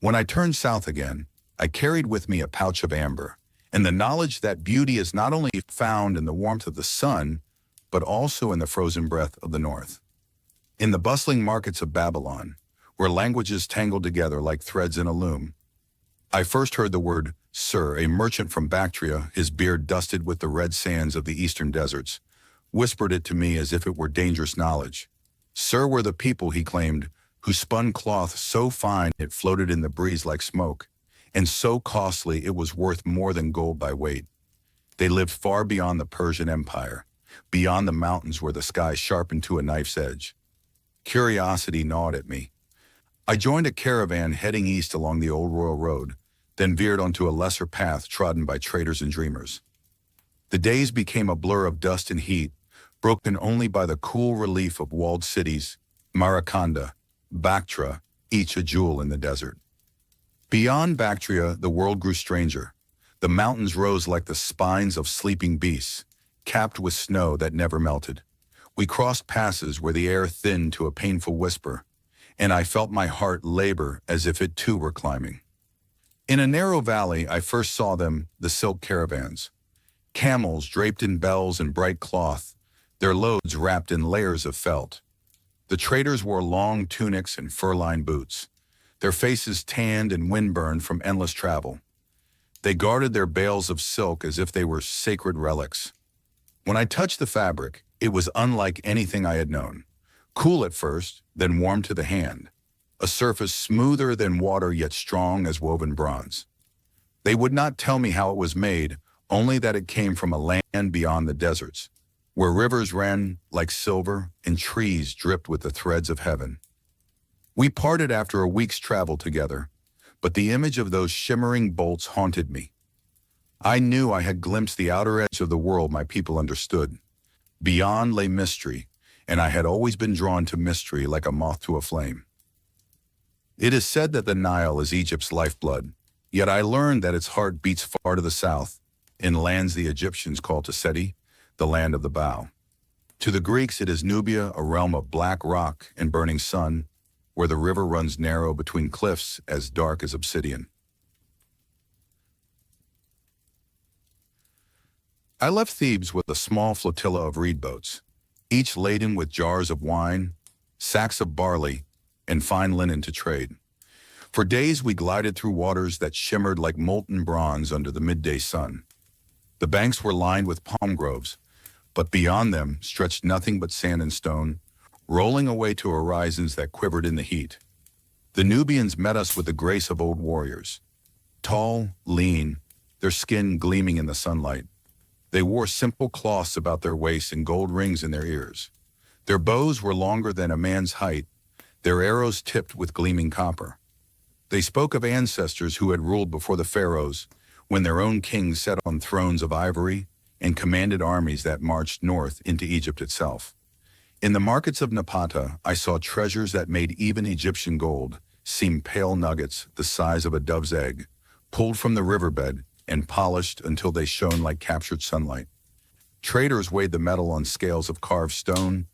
Speaker 1: When I turned south again, I carried with me a pouch of amber, and the knowledge that beauty is not only found in the warmth of the sun, but also in the frozen breath of the north. In the bustling markets of Babylon, where languages tangled together like threads in a loom, I first heard the word Sir, a merchant from Bactria, his beard dusted with the red sands of the eastern deserts, whispered it to me as if it were dangerous knowledge. Sir were the people, he claimed, who spun cloth so fine it floated in the breeze like smoke, and so costly it was worth more than gold by weight. They lived far beyond the Persian Empire, beyond the mountains where the sky sharpened to a knife's edge. Curiosity gnawed at me. I joined a caravan heading east along the old Royal Road, then veered onto a lesser path trodden by traders and dreamers. The days became a blur of dust and heat, broken only by the cool relief of walled cities, Marakanda, Bactra, each a jewel in the desert. Beyond Bactria, the world grew stranger. The mountains rose like the spines of sleeping beasts, capped with snow that never melted. We crossed passes where the air thinned to a painful whisper, and I felt my heart labor as if it too were climbing. In a narrow valley, I first saw them, the silk caravans. Camels draped in bells and bright cloth, their loads wrapped in layers of felt. The traders wore long tunics and fur-lined boots, their faces tanned and wind-burned from endless travel. They guarded their bales of silk as if they were sacred relics. When I touched the fabric, it was unlike anything I had known. Cool at first, then warm to the hand. A surface smoother than water yet strong as woven bronze. They would not tell me how it was made, only that it came from a land beyond the deserts, where rivers ran like silver and trees dripped with the threads of heaven. We parted after a week's travel together, but the image of those shimmering bolts haunted me. I knew I had glimpsed the outer edge of the world my people understood. Beyond lay mystery, and I had always been drawn to mystery like a moth to a flame. It is said that the Nile is Egypt's lifeblood, yet I learned that its heart beats far to the south, in lands the Egyptians call Seti, the land of the bow. To the Greeks it is Nubia, a realm of black rock and burning sun, where the river runs narrow between cliffs as dark as obsidian. I left Thebes with a small flotilla of reed boats, each laden with jars of wine, sacks of barley, and fine linen to trade. For days we glided through waters that shimmered like molten bronze under the midday sun. The banks were lined with palm groves, but beyond them stretched nothing but sand and stone, rolling away to horizons that quivered in the heat. The Nubians met us with the grace of old warriors. Tall, lean, their skin gleaming in the sunlight. They wore simple cloths about their waists and gold rings in their ears. Their bows were longer than a man's height, their arrows tipped with gleaming copper. They spoke of ancestors who had ruled before the pharaohs, when their own kings sat on thrones of ivory and commanded armies that marched north into Egypt itself. In the markets of Napata, I saw treasures that made even Egyptian gold seem pale nuggets the size of a dove's egg, pulled from the riverbed and polished until they shone like captured sunlight. Traders weighed the metal on scales of carved stone,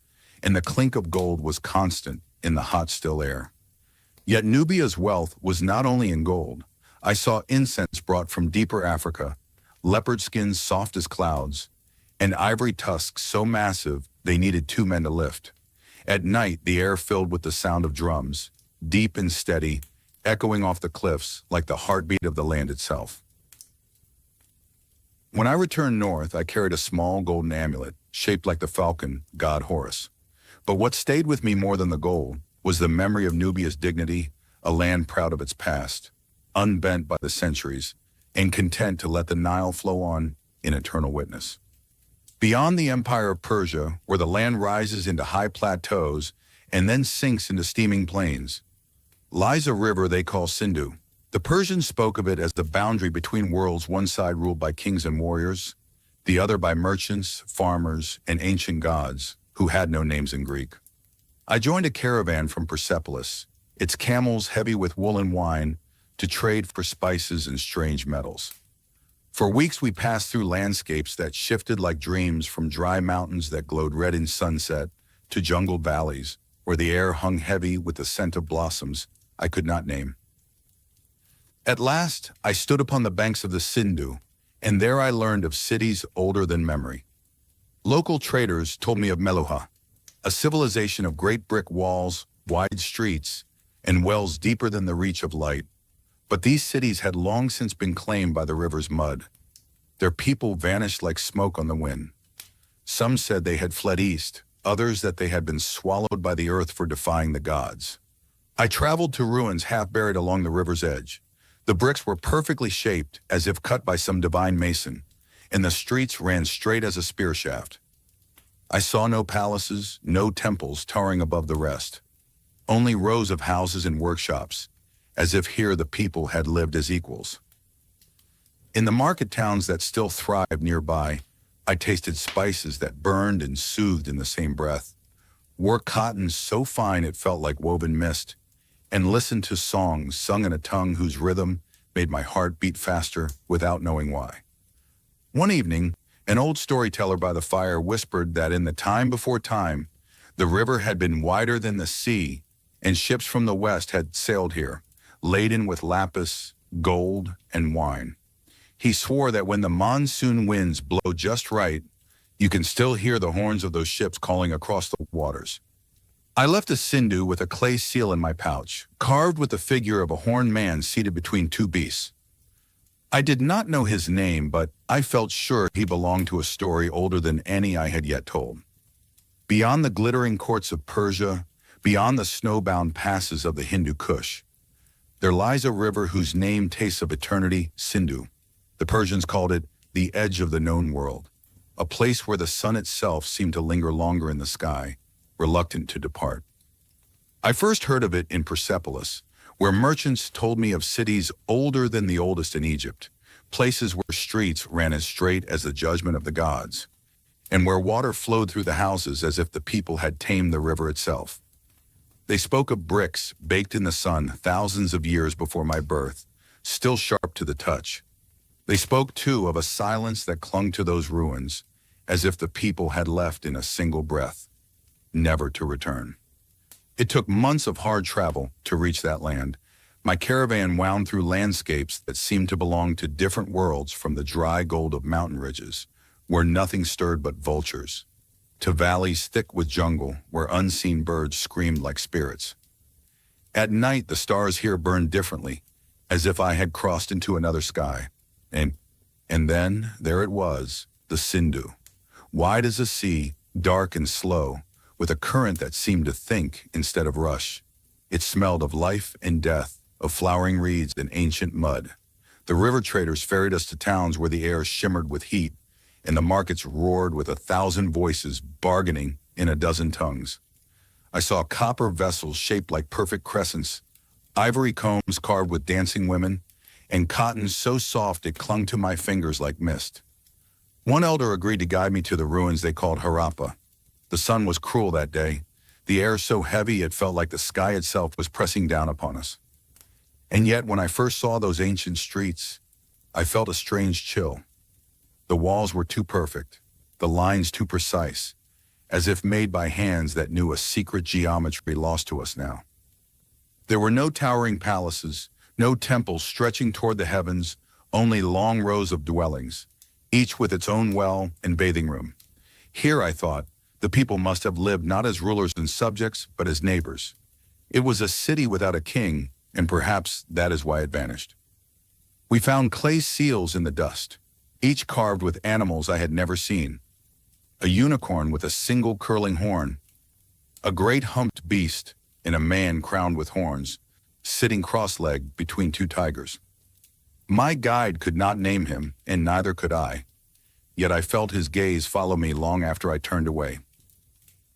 Speaker 1: and the clink of gold was constant in the hot, still air. Yet Nubia's wealth was not only in gold. I saw incense brought from deeper Africa, leopard skins soft as clouds, and ivory tusks so massive they needed 2 men to lift. At night, the air filled with the sound of drums, deep and steady, echoing off the cliffs like the heartbeat of the land itself. When I returned north, I carried a small golden amulet, shaped like the falcon god Horus. But what stayed with me more than the gold was the memory of Nubia's dignity, a land proud of its past, unbent by the centuries, and content to let the Nile flow on in eternal witness. Beyond the empire of Persia, where the land rises into high plateaus and then sinks into steaming plains, lies a river they call Sindhu. The Persians spoke of it as the boundary between worlds, one side ruled by kings and warriors, the other by merchants, farmers, and ancient gods who had no names in Greek. I joined a caravan from Persepolis, its camels heavy with wool and wine, to trade for spices and strange metals. For weeks we passed through landscapes that shifted like dreams, from dry mountains that glowed red in sunset to jungled valleys where the air hung heavy with the scent of blossoms I could not name. At last, I stood upon the banks of the Sindhu, and there I learned of cities older than memory. Local traders told me of Meluha, a civilization of great brick walls, wide streets, and wells deeper than the reach of light. But these cities had long since been claimed by the river's mud. Their people vanished like smoke on the wind. Some said they had fled east, others that they had been swallowed by the earth for defying the gods. I traveled to ruins half buried along the river's edge. The bricks were perfectly shaped, as if cut by some divine mason, and the streets ran straight as a spear shaft. I saw no palaces, no temples towering above the rest, only rows of houses and workshops, as if here the people had lived as equals. In the market towns that still thrived nearby, I tasted spices that burned and soothed in the same breath, wore cotton so fine it felt like woven mist, and listened to songs sung in a tongue whose rhythm made my heart beat faster without knowing why. One evening, an old storyteller by the fire whispered that in the time before time, the river had been wider than the sea, and ships from the west had sailed here, laden with lapis, gold, and wine. He swore that when the monsoon winds blow just right, you can still hear the horns of those ships calling across the waters. I left a Sindhu with a clay seal in my pouch, carved with the figure of a horned man seated between 2 beasts. I did not know his name, but I felt sure he belonged to a story older than any I had yet told. Beyond the glittering courts of Persia, beyond the snowbound passes of the Hindu Kush, there lies a river whose name tastes of eternity, Sindhu. The Persians called it the edge of the known world, a place where the sun itself seemed to linger longer in the sky, reluctant to depart. I first heard of it in Persepolis, where merchants told me of cities older than the oldest in Egypt, places where streets ran as straight as the judgment of the gods, and where water flowed through the houses as if the people had tamed the river itself. They spoke of bricks baked in the sun thousands of years before my birth, still sharp to the touch. They spoke, too, of a silence that clung to those ruins, as if the people had left in a single breath, never to return. It took months of hard travel to reach that land. My caravan wound through landscapes that seemed to belong to different worlds, from the dry gold of mountain ridges, where nothing stirred but vultures, to valleys thick with jungle, where unseen birds screamed like spirits. At night, the stars here burned differently, as if I had crossed into another sky. And then there it was, the Sindhu, wide as a sea, dark and slow, with a current that seemed to think instead of rush. It smelled of life and death, of flowering reeds and ancient mud. The river traders ferried us to towns where the air shimmered with heat, and the markets roared with 1,000 voices bargaining in a dozen tongues. I saw copper vessels shaped like perfect crescents, ivory combs carved with dancing women, and cotton so soft it clung to my fingers like mist. One elder agreed to guide me to the ruins they called Harappa. The sun was cruel that day, the air so heavy it felt like the sky itself was pressing down upon us. And yet, when I first saw those ancient streets, I felt a strange chill. The walls were too perfect, the lines too precise, as if made by hands that knew a secret geometry lost to us now. There were no towering palaces, no temples stretching toward the heavens, only long rows of dwellings, each with its own well and bathing room. Here, I thought, the people must have lived not as rulers and subjects, but as neighbors. It was a city without a king, and perhaps that is why it vanished. We found clay seals in the dust, each carved with animals I had never seen. A unicorn with a single curling horn, a great humped beast, and a man crowned with horns, sitting cross-legged between two tigers. My guide could not name him, and neither could I, yet I felt his gaze follow me long after I turned away.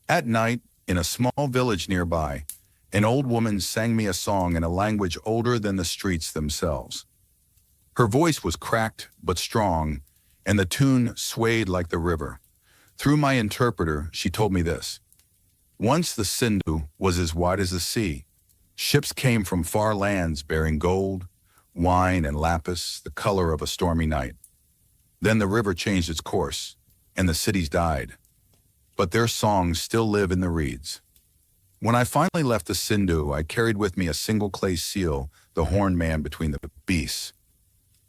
Speaker 1: At night, in a small village nearby, an old woman sang me a song in a language older than the streets themselves. Her voice was cracked but strong, and the tune swayed like the river. Through my interpreter, she told me this: once the Sindhu was as wide as the sea. Ships came from far lands bearing gold, wine, and lapis, the color of a stormy night. Then the river changed its course, and the cities died. But their songs still live in the reeds. When I finally left the Sindhu, I carried with me a single clay seal, the horned man between the beasts.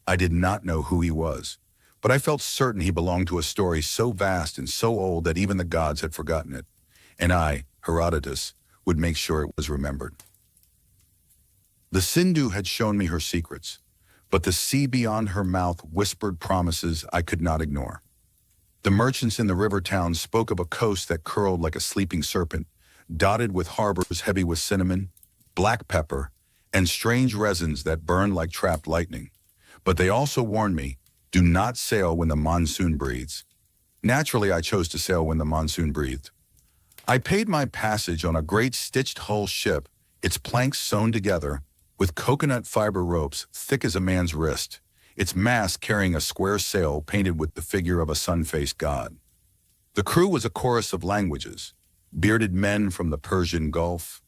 Speaker 1: I did not know who he was, but I felt certain he belonged to a story so vast and so old that even the gods had forgotten it, and I, Herodotus, would make sure it was remembered. The Sindhu had shown me her secrets, but the sea beyond her mouth whispered promises I could not ignore. The merchants in the river towns spoke of a coast that curled like a sleeping serpent, dotted with harbors heavy with cinnamon, black pepper, and strange resins that burned like trapped lightning. But they also warned me, do not sail when the monsoon breathes. Naturally, I chose to sail when the monsoon breathed. I paid my passage on a great stitched hull ship, its planks sewn together, with coconut fiber ropes thick as a man's wrist, its mast carrying a square sail painted with the figure of a sun-faced god. The crew was a chorus of languages: bearded men from the Persian Gulf,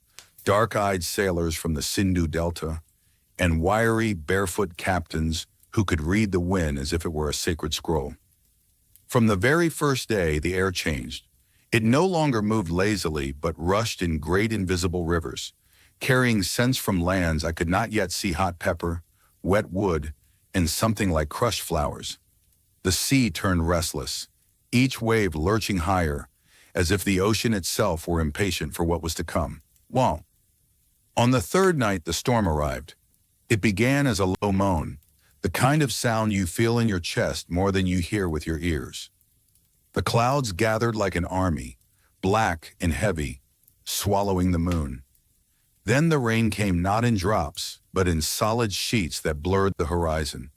Speaker 1: dark-eyed sailors from the Sindhu Delta, and wiry, barefoot captains who could read the wind as if it were a sacred scroll. From the very first day, the air changed. It no longer moved lazily, but rushed in great invisible rivers, carrying scents from lands I could not yet see: hot pepper, wet wood, and something like crushed flowers. The sea turned restless, each wave lurching higher, as if the ocean itself were impatient for what was to come. Well, on the third night, the storm arrived. It began as a low moan, the kind of sound you feel in your chest more than you hear with your ears. The clouds gathered like an army, black and heavy, swallowing the moon. Then the rain came not in drops, but in solid sheets that blurred the horizon.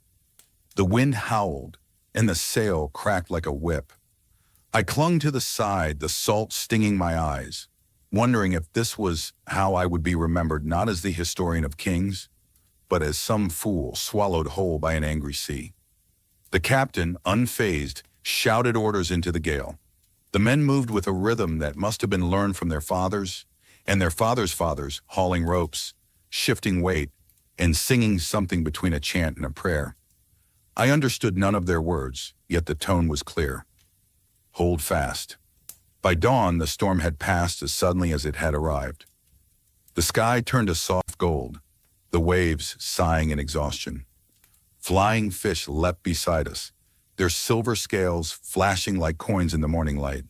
Speaker 1: The wind howled, and the sail cracked like a whip. I clung to the side, the salt stinging my eyes. wondering if this was how I would be remembered, not as the historian of kings, but as some fool swallowed whole by an angry sea. The captain, unfazed, shouted orders into the gale. The men moved with a rhythm that must have been learned from their fathers, and their fathers' fathers, hauling ropes, shifting weight, and singing something between a chant and a prayer. I understood none of their words, yet the tone was clear. Hold fast. By dawn, the storm had passed as suddenly as it had arrived. The sky turned a soft gold, the waves sighing in exhaustion. Flying fish leapt beside us, their silver scales flashing like coins in the morning light.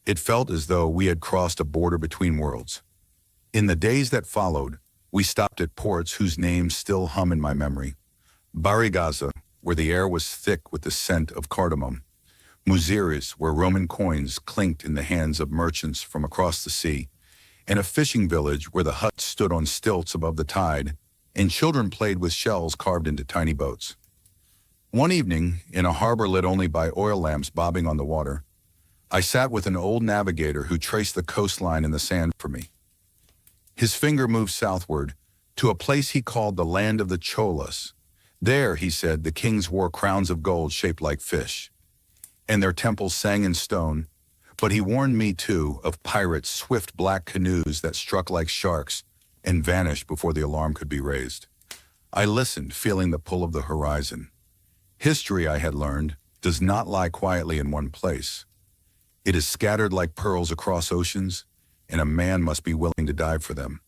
Speaker 1: It felt as though we had crossed a border between worlds. In the days that followed, we stopped at ports whose names still hum in my memory. Barigaza, where the air was thick with the scent of cardamom. Muziris, where Roman coins clinked in the hands of merchants from across the sea. And a fishing village where the huts stood on stilts above the tide, and children played with shells carved into tiny boats. One evening, in a harbor lit only by oil lamps bobbing on the water, I sat with an old navigator who traced the coastline in the sand for me. His finger moved southward to a place he called the land of the Cholas. There, he said, the kings wore crowns of gold shaped like fish, and their temples sang in stone. But he warned me, too, of pirates' swift black canoes that struck like sharks and vanished before the alarm could be raised. I listened, feeling the pull of the horizon. History, I had learned, does not lie quietly in one place. It is scattered like pearls across oceans, and a man must be willing to dive for them.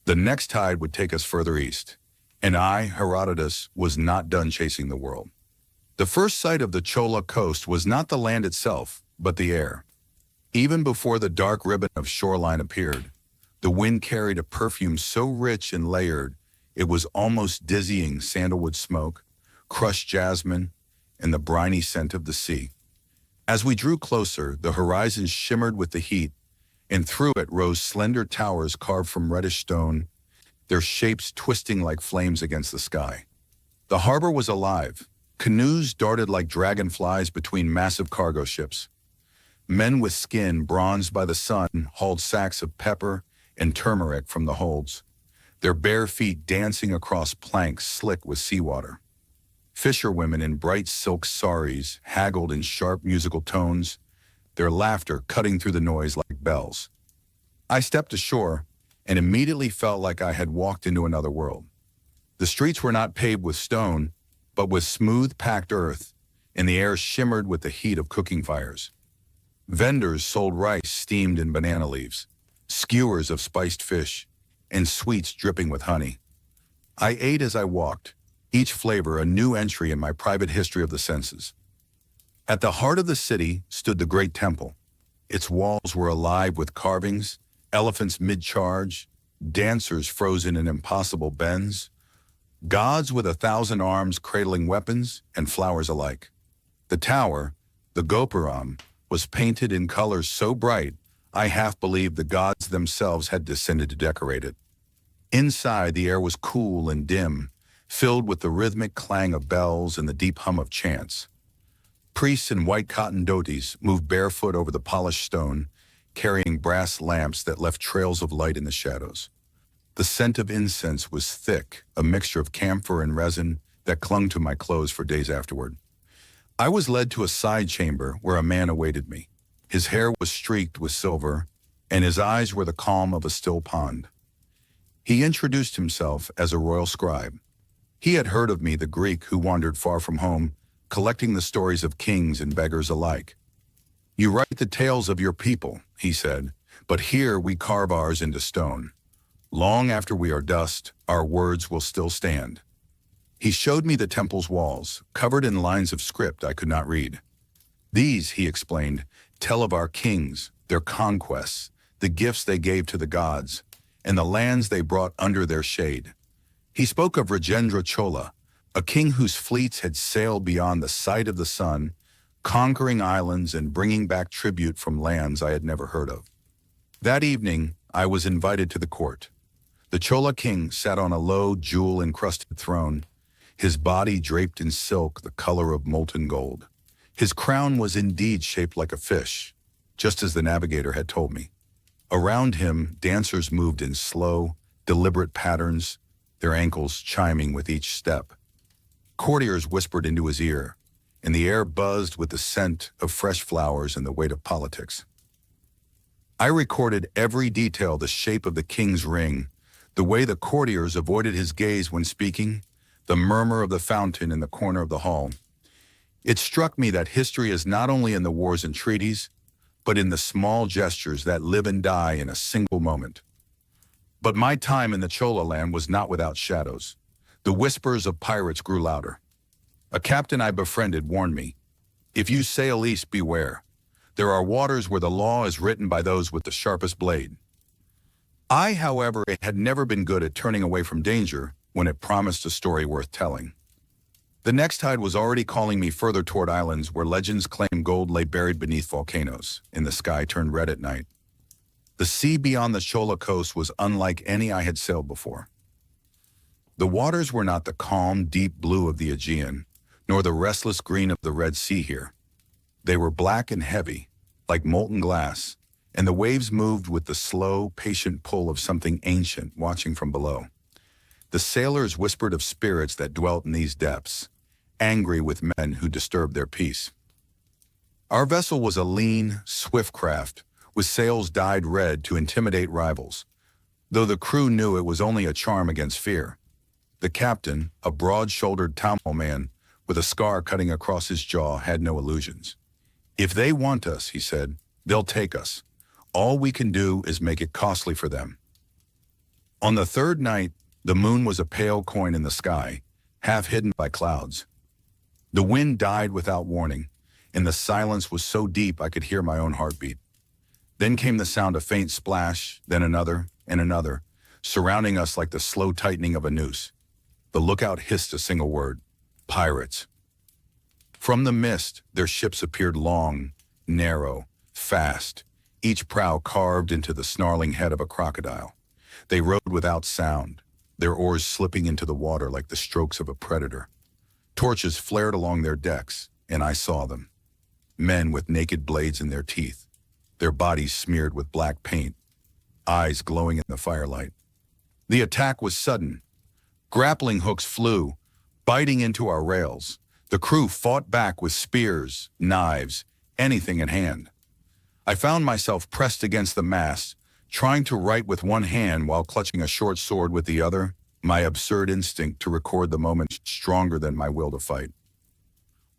Speaker 1: The next tide would take us further east, and I, Herodotus, was not done chasing the world. The first sight of the Chola coast was not the land itself, but the air. Even before the dark ribbon of shoreline appeared, the wind carried a perfume so rich and layered, it was almost dizzying: sandalwood smoke, crushed jasmine, and the briny scent of the sea. As we drew closer, the horizon shimmered with the heat, and through it rose slender towers carved from reddish stone, their shapes twisting like flames against the sky. The harbor was alive. Canoes darted like dragonflies between massive cargo ships. Men with skin bronzed by the sun hauled sacks of pepper and turmeric from the holds, their bare feet dancing across planks slick with seawater. Fisherwomen in bright silk saris haggled in sharp musical tones, their laughter cutting through the noise like bells. I stepped ashore and immediately felt like I had walked into another world. The streets were not paved with stone, but with smooth packed earth, and the air shimmered with the heat of cooking fires. Vendors sold rice steamed in banana leaves, skewers of spiced fish, and sweets dripping with honey. I ate as I walked, each flavor a new entry in my private history of the senses. At the heart of the city stood the great temple. Its walls were alive with carvings, elephants mid-charge, dancers frozen in impossible bends, gods with 1,000 arms cradling weapons and flowers alike. The tower, the Gopuram, was painted in colors so bright I half believed the gods themselves had descended to decorate it. Inside, the air was cool and dim, filled with the rhythmic clang of bells and the deep hum of chants. Priests in white cotton dhotis moved barefoot over the polished stone, carrying brass lamps that left trails of light in the shadows. The scent of incense was thick, a mixture of camphor and resin that clung to my clothes for days afterward. I was led to a side chamber where a man awaited me. His hair was streaked with silver, and his eyes were the calm of a still pond. He introduced himself as a royal scribe. He had heard of me, the Greek who wandered far from home, collecting the stories of kings and beggars alike. "You write the tales of your people," he said, "but here we carve ours into stone. Long after we are dust, our words will still stand." He showed me the temple's walls, covered in lines of script I could not read. "These," he explained, "tell of our kings, their conquests, the gifts they gave to the gods, and the lands they brought under their shade." He spoke of Rajendra Chola, a king whose fleets had sailed beyond the sight of the sun, conquering islands and bringing back tribute from lands I had never heard of. That evening, I was invited to the court. The Chola king sat on a low, jewel-encrusted throne, his body draped in silk the color of molten gold. His crown was indeed shaped like a fish, just as the navigator had told me. Around him, dancers moved in slow, deliberate patterns, their ankles chiming with each step. Courtiers whispered into his ear, and the air buzzed with the scent of fresh flowers and the weight of politics. I recorded every detail: the shape of the king's ring, the way the courtiers avoided his gaze when speaking, the murmur of the fountain in the corner of the hall. It struck me that history is not only in the wars and treaties, but in the small gestures that live and die in a single moment. But my time in the Chola land was not without shadows. The whispers of pirates grew louder. A captain I befriended warned me, "If you sail east, beware. There are waters where the law is written by those with the sharpest blade." I, however, had never been good at turning away from danger when it promised a story worth telling. The next tide was already calling me further toward islands where legends claim gold lay buried beneath volcanoes, and the sky turned red at night. The sea beyond the Chola coast was unlike any I had sailed before. The waters were not the calm, deep blue of the Aegean, nor the restless green of the Red Sea here. They were black and heavy, like molten glass, and the waves moved with the slow, patient pull of something ancient watching from below. The sailors whispered of spirits that dwelt in these depths, angry with men who disturbed their peace. Our vessel was a lean, swift craft, with sails dyed red to intimidate rivals, though the crew knew it was only a charm against fear. The captain, a broad-shouldered Tamil man with a scar cutting across his jaw, had no illusions. "If they want us," he said, "they'll take us. All we can do is make it costly for them." On the third night, the moon was a pale coin in the sky, half hidden by clouds. The wind died without warning, and the silence was so deep I could hear my own heartbeat. Then came the sound of a faint splash, then another and another, surrounding us like the slow tightening of a noose. The lookout hissed a single word: "Pirates." From the mist, their ships appeared long, narrow, fast, each prow carved into the snarling head of a crocodile. They rowed without sound, their oars slipping into the water like the strokes of a predator. Torches flared along their decks, and I saw them. Men with naked blades in their teeth, their bodies smeared with black paint, eyes glowing in the firelight. The attack was sudden. Grappling hooks flew, biting into our rails. The crew fought back with spears, knives, anything at hand. I found myself pressed against the mast, trying to write with one hand while clutching a short sword with the other, my absurd instinct to record the moment stronger than my will to fight.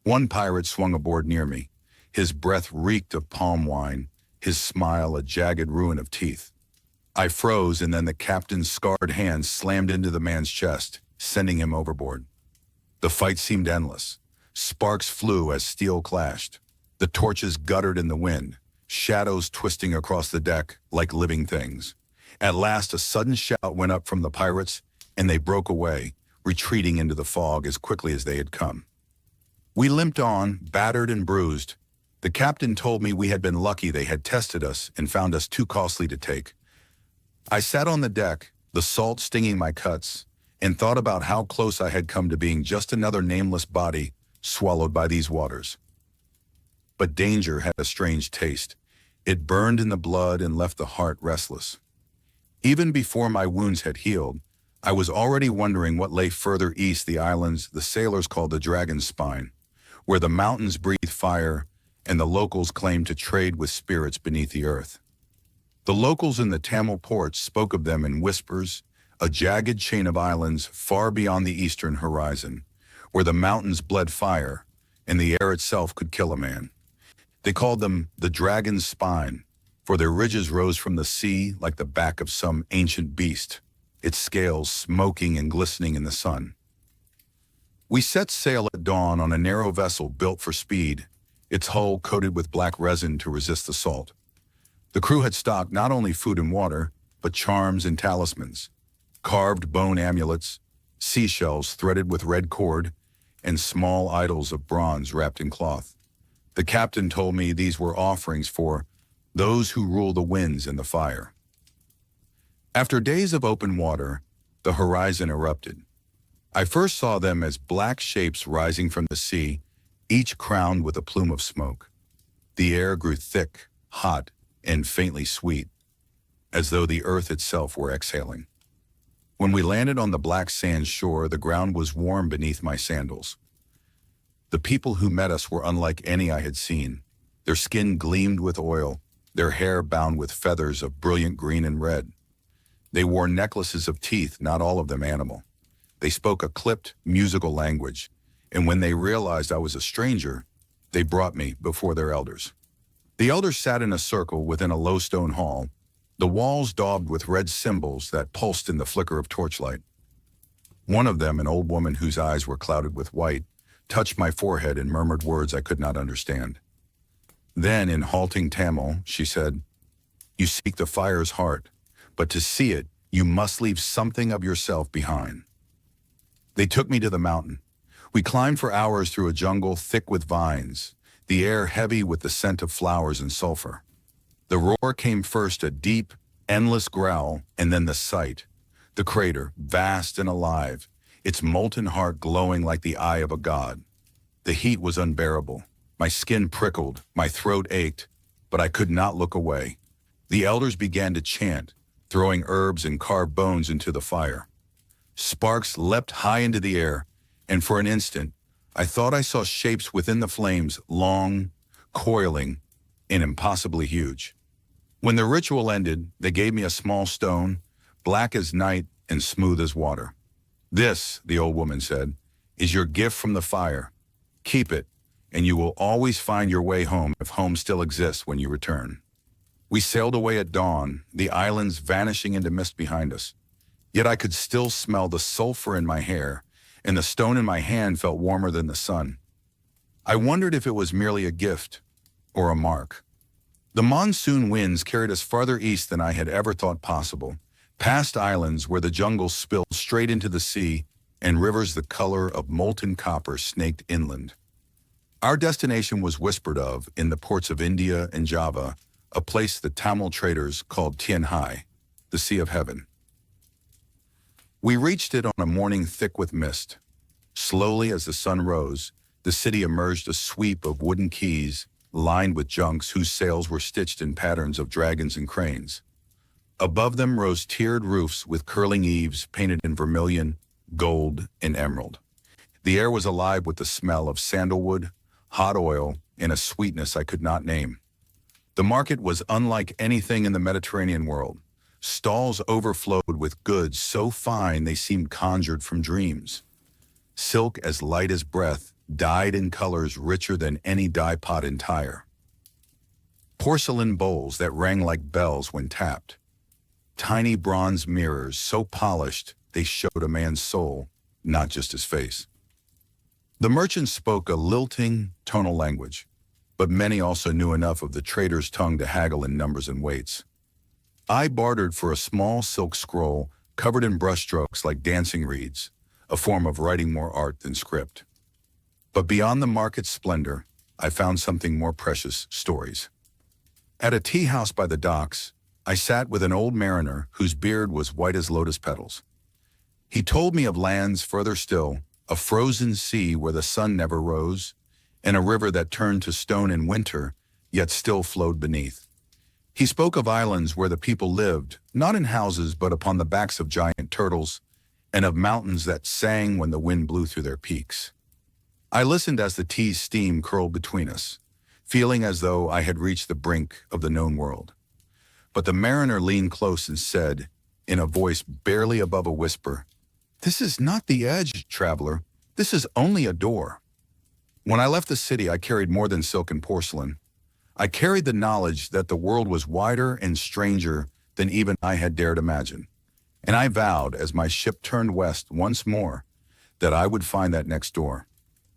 Speaker 1: One pirate swung aboard near me. His breath reeked of palm wine, his smile a jagged ruin of teeth. I froze, and then the captain's scarred hand slammed into the man's chest, sending him overboard. The fight seemed endless. Sparks flew as steel clashed. The torches guttered in the wind, shadows twisting across the deck like living things. At last, a sudden shout went up from the pirates, and they broke away, retreating into the fog as quickly as they had come. We limped on, battered and bruised. The captain told me we had been lucky they had tested us and found us too costly to take. I sat on the deck, the salt stinging my cuts, and thought about how close I had come to being just another nameless body swallowed by these waters. But danger had a strange taste. It burned in the blood and left the heart restless. Even before my wounds had healed, I was already wondering what lay further east, the islands the sailors called the Dragon's Spine, where the mountains breathe fire and the locals claimed to trade with spirits beneath the earth. The locals in the Tamil ports spoke of them in whispers, a jagged chain of islands far beyond the eastern horizon, where the mountains bled fire and the air itself could kill a man. They called them the Dragon's Spine, for their ridges rose from the sea like the back of some ancient beast, its scales smoking and glistening in the sun. We set sail at dawn on a narrow vessel built for speed, its hull coated with black resin to resist the salt. The crew had stocked not only food and water, but charms and talismans, carved bone amulets, seashells threaded with red cord, and small idols of bronze wrapped in cloth. The captain told me these were offerings for those who rule the winds and the fire. After days of open water, the horizon erupted. I first saw them as black shapes rising from the sea, each crowned with a plume of smoke. The air grew thick, hot, and faintly sweet. as though the earth itself were exhaling. When we landed on the black sand shore, the ground was warm beneath my sandals. The people who met us were unlike any I had seen. Their skin gleamed with oil, their hair bound with feathers of brilliant green and red. They wore necklaces of teeth, not all of them animal. They spoke a clipped, musical language, and when they realized I was a stranger, they brought me before their elders. The elders sat in a circle within a low stone hall, the walls daubed with red symbols that pulsed in the flicker of torchlight. One of them, an old woman whose eyes were clouded with white, touched my forehead and murmured words I could not understand. Then, in halting Tamil, she said, "You seek the fire's heart, but to see it, you must leave something of yourself behind." They took me to the mountain. We climbed for hours through a jungle thick with vines, the air heavy with the scent of flowers and sulfur. The roar came first, a deep, endless growl, and then the sight. The crater, vast and alive, its molten heart glowing like the eye of a god. The heat was unbearable. My skin prickled, my throat ached, but I could not look away. The elders began to chant, throwing herbs and carved bones into the fire. Sparks leapt high into the air, and for an instant, I thought I saw shapes within the flames, long, coiling, and impossibly huge. When the ritual ended, they gave me a small stone, black as night and smooth as water. "This," the old woman said, "is your gift from the fire. Keep it, and you will always find your way home if home still exists when you return." We sailed away at dawn, the islands vanishing into mist behind us. Yet I could still smell the sulfur in my hair, and the stone in my hand felt warmer than the sun. I wondered if it was merely a gift or a mark. The monsoon winds carried us farther east than I had ever thought possible, past islands where the jungle spilled straight into the sea and rivers the color of molten copper snaked inland. Our destination was whispered of in the ports of India and Java, a place the Tamil traders called Tianhai, the Sea of Heaven. We reached it on a morning thick with mist. Slowly as the sun rose, the city emerged a sweep of wooden quays lined with junks whose sails were stitched in patterns of dragons and cranes. Above them rose tiered roofs with curling eaves painted in vermilion, gold, and emerald. The air was alive with the smell of sandalwood, hot oil, and a sweetness I could not name. The market was unlike anything in the Mediterranean world. Stalls overflowed with goods so fine they seemed conjured from dreams. Silk as light as breath, dyed in colors richer than any dye pot in Tyre. Porcelain bowls that rang like bells when tapped. Tiny bronze mirrors so polished they showed a man's soul, not just his face. The merchants spoke a lilting, tonal language, but many also knew enough of the trader's tongue to haggle in numbers and weights. I bartered for a small silk scroll covered in brushstrokes like dancing reeds, a form of writing more art than script. But beyond the market's splendor, I found something more precious: stories. At a tea house by the docks, I sat with an old mariner whose beard was white as lotus petals. He told me of lands further still, a frozen sea where the sun never rose, and a river that turned to stone in winter, yet still flowed beneath. He spoke of islands where the people lived, not in houses but upon the backs of giant turtles, and of mountains that sang when the wind blew through their peaks. I listened as the tea's steam curled between us, feeling as though I had reached the brink of the known world. But the mariner leaned close and said, in a voice barely above a whisper, "This is not the edge, traveler. This is only a door." When I left the city, I carried more than silk and porcelain. I carried the knowledge that the world was wider and stranger than even I had dared imagine. And I vowed, as my ship turned west once more, that I would find that next door,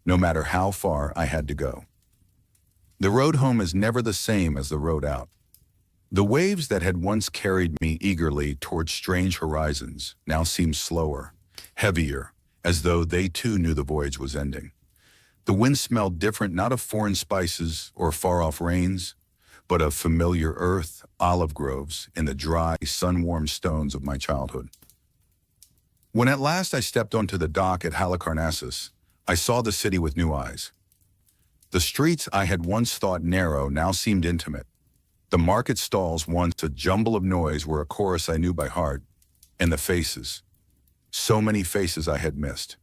Speaker 1: no matter how far I had to go. The road home is never the same as the road out. The waves that had once carried me eagerly toward strange horizons now seemed slower, heavier, as though they too knew the voyage was ending. The wind smelled different, not of foreign spices or far-off rains, but of familiar earth, olive groves, and the dry, sun-warmed stones of my childhood. When at last I stepped onto the dock at Halicarnassus, I saw the city with new eyes. The streets I had once thought narrow now seemed intimate. The market stalls, once a jumble of noise, were a chorus I knew by heart, and the faces, so many faces I had missed,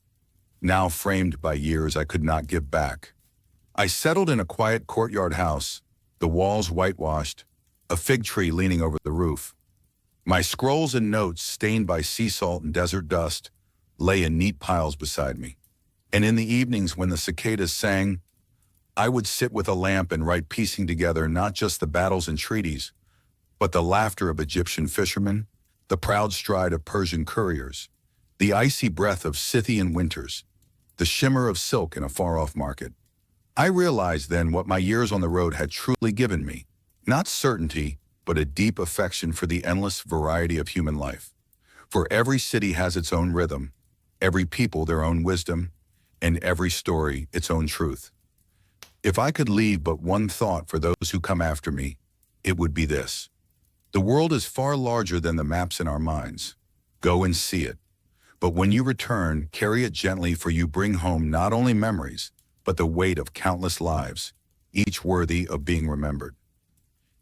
Speaker 1: now framed by years I could not give back. I settled in a quiet courtyard house, the walls whitewashed, a fig tree leaning over the roof. My scrolls and notes, stained by sea salt and desert dust, lay in neat piles beside me. And in the evenings when the cicadas sang, I would sit with a lamp and write, piecing together not just the battles and treaties, but the laughter of Egyptian fishermen, the proud stride of Persian couriers, the icy breath of Scythian winters, the shimmer of silk in a far-off market. I realized then what my years on the road had truly given me, not certainty, but a deep affection for the endless variety of human life. For every city has its own rhythm, every people their own wisdom, and every story its own truth. If I could leave but one thought for those who come after me, it would be this. The world is far larger than the maps in our minds. Go and see it. But when you return, carry it gently, for you bring home not only memories, but the weight of countless lives, each worthy of being remembered.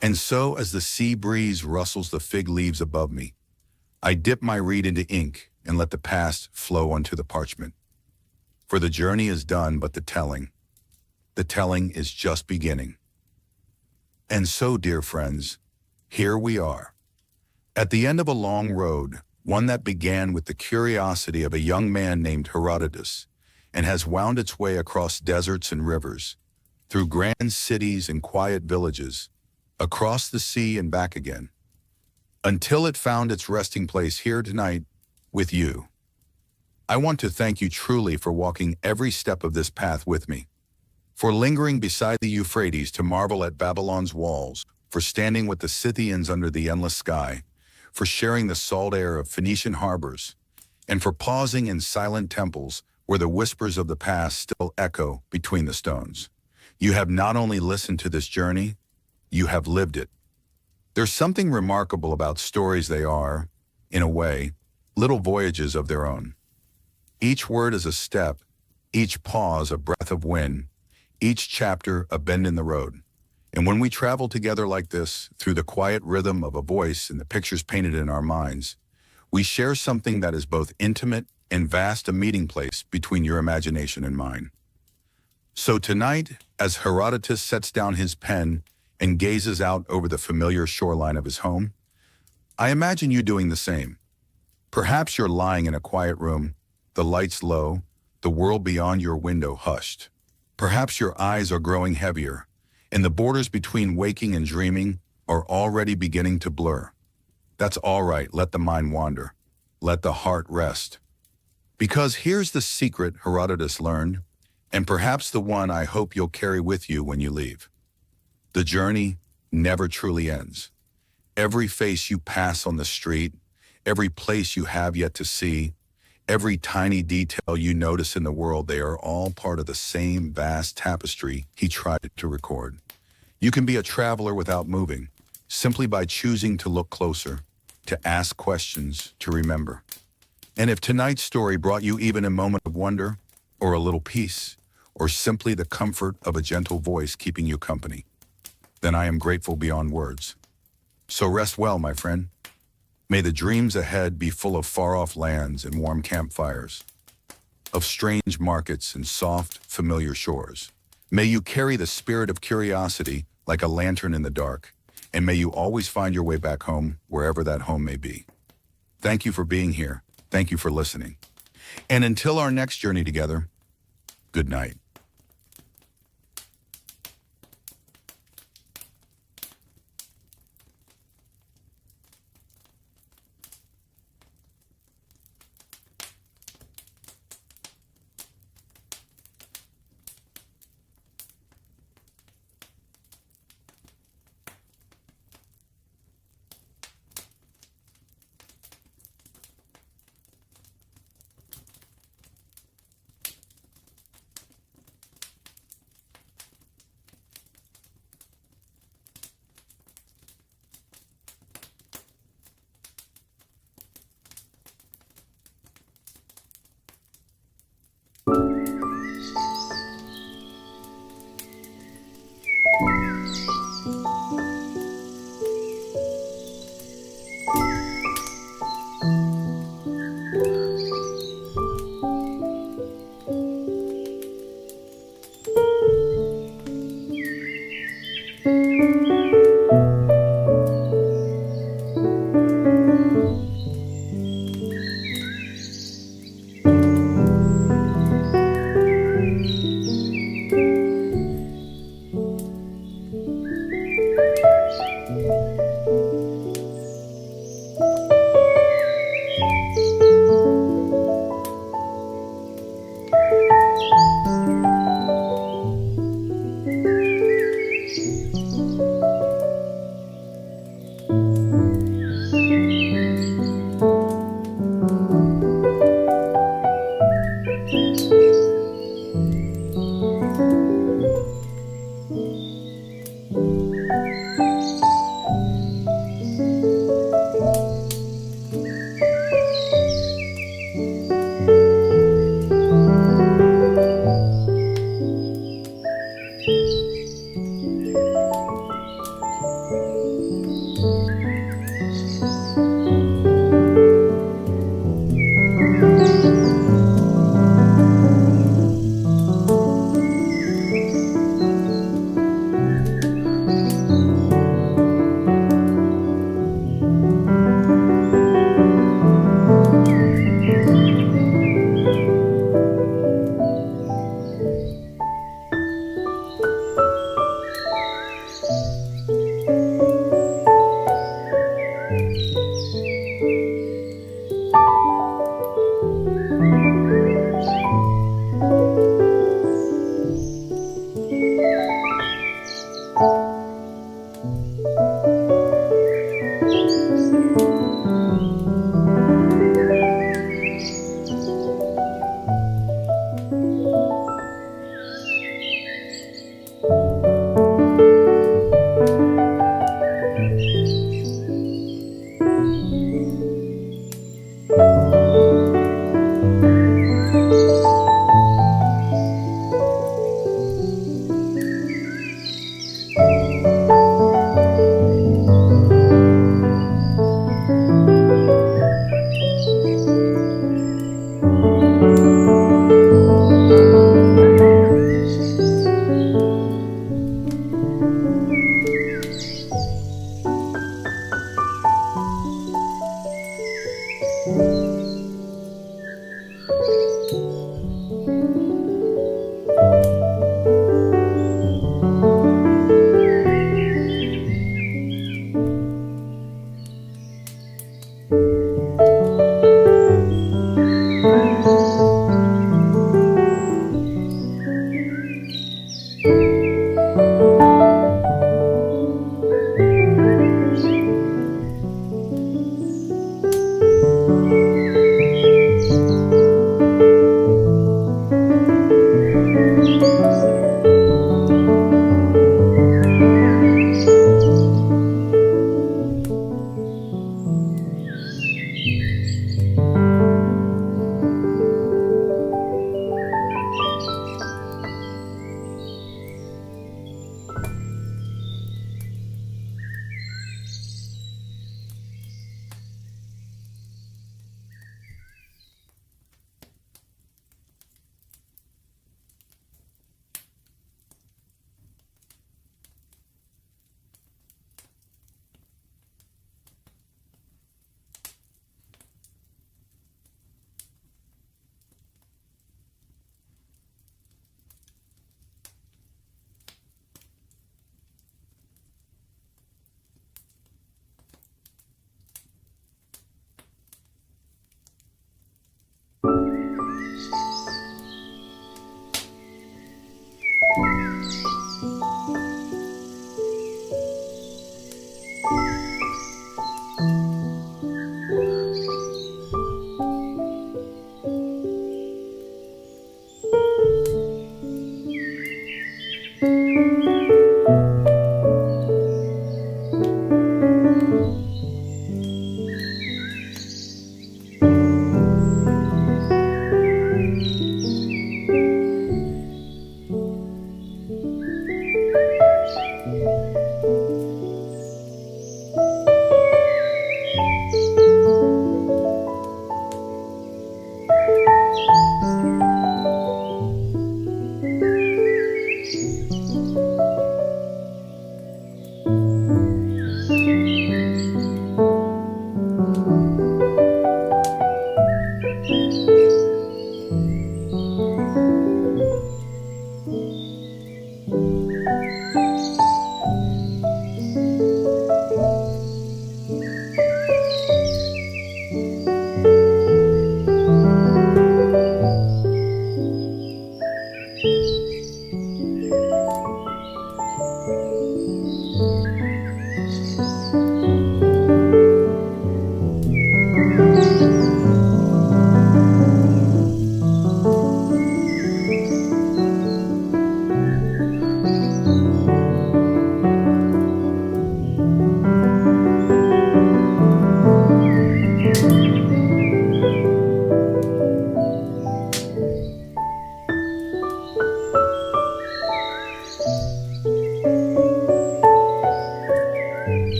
Speaker 1: And so, as the sea breeze rustles the fig leaves above me, I dip my reed into ink and let the past flow onto the parchment. For the journey is done, but the telling is just beginning. And so, dear friends, here we are, at the end of a long road, one that began with the curiosity of a young man named Herodotus and has wound its way across deserts and rivers, through grand cities and quiet villages, across the sea and back again, until it found its resting place here tonight with you. I want to thank you truly for walking every step of this path with me, for lingering beside the Euphrates to marvel at Babylon's walls, for standing with the Scythians under the endless sky, for sharing the salt air of Phoenician harbors, and for pausing in silent temples where the whispers of the past still echo between the stones. You have not only listened to this journey, you have lived it. There's something remarkable about stories. They are, in a way, little voyages of their own. Each word is a step, each pause a breath of wind, each chapter a bend in the road. And when we travel together like this, through the quiet rhythm of a voice and the pictures painted in our minds, we share something that is both intimate and vast, a meeting place between your imagination and mine. So tonight, as Herodotus sets down his pen and gazes out over the familiar shoreline of his home, I imagine you doing the same. Perhaps you're lying in a quiet room, the lights low, the world beyond your window hushed. Perhaps your eyes are growing heavier, and the borders between waking and dreaming are already beginning to blur. That's all right, let the mind wander. Let the heart rest. Because here's the secret Herodotus learned, and perhaps the one I hope you'll carry with you when you leave. The journey never truly ends. Every face you pass on the street, every place you have yet to see, every tiny detail you notice in the world, they are all part of the same vast tapestry he tried to record. You can be a traveler without moving, simply by choosing to look closer, to ask questions, to remember. And if tonight's story brought you even a moment of wonder, or a little peace, or simply the comfort of a gentle voice keeping you company, then I am grateful beyond words. So rest well, my friend. May the dreams ahead be full of far-off lands and warm campfires, of strange markets and soft, familiar shores. May you carry the spirit of curiosity like a lantern in the dark, and may you always find your way back home, wherever that home may be. Thank you for being here. Thank you for listening. And until our next journey together, good night.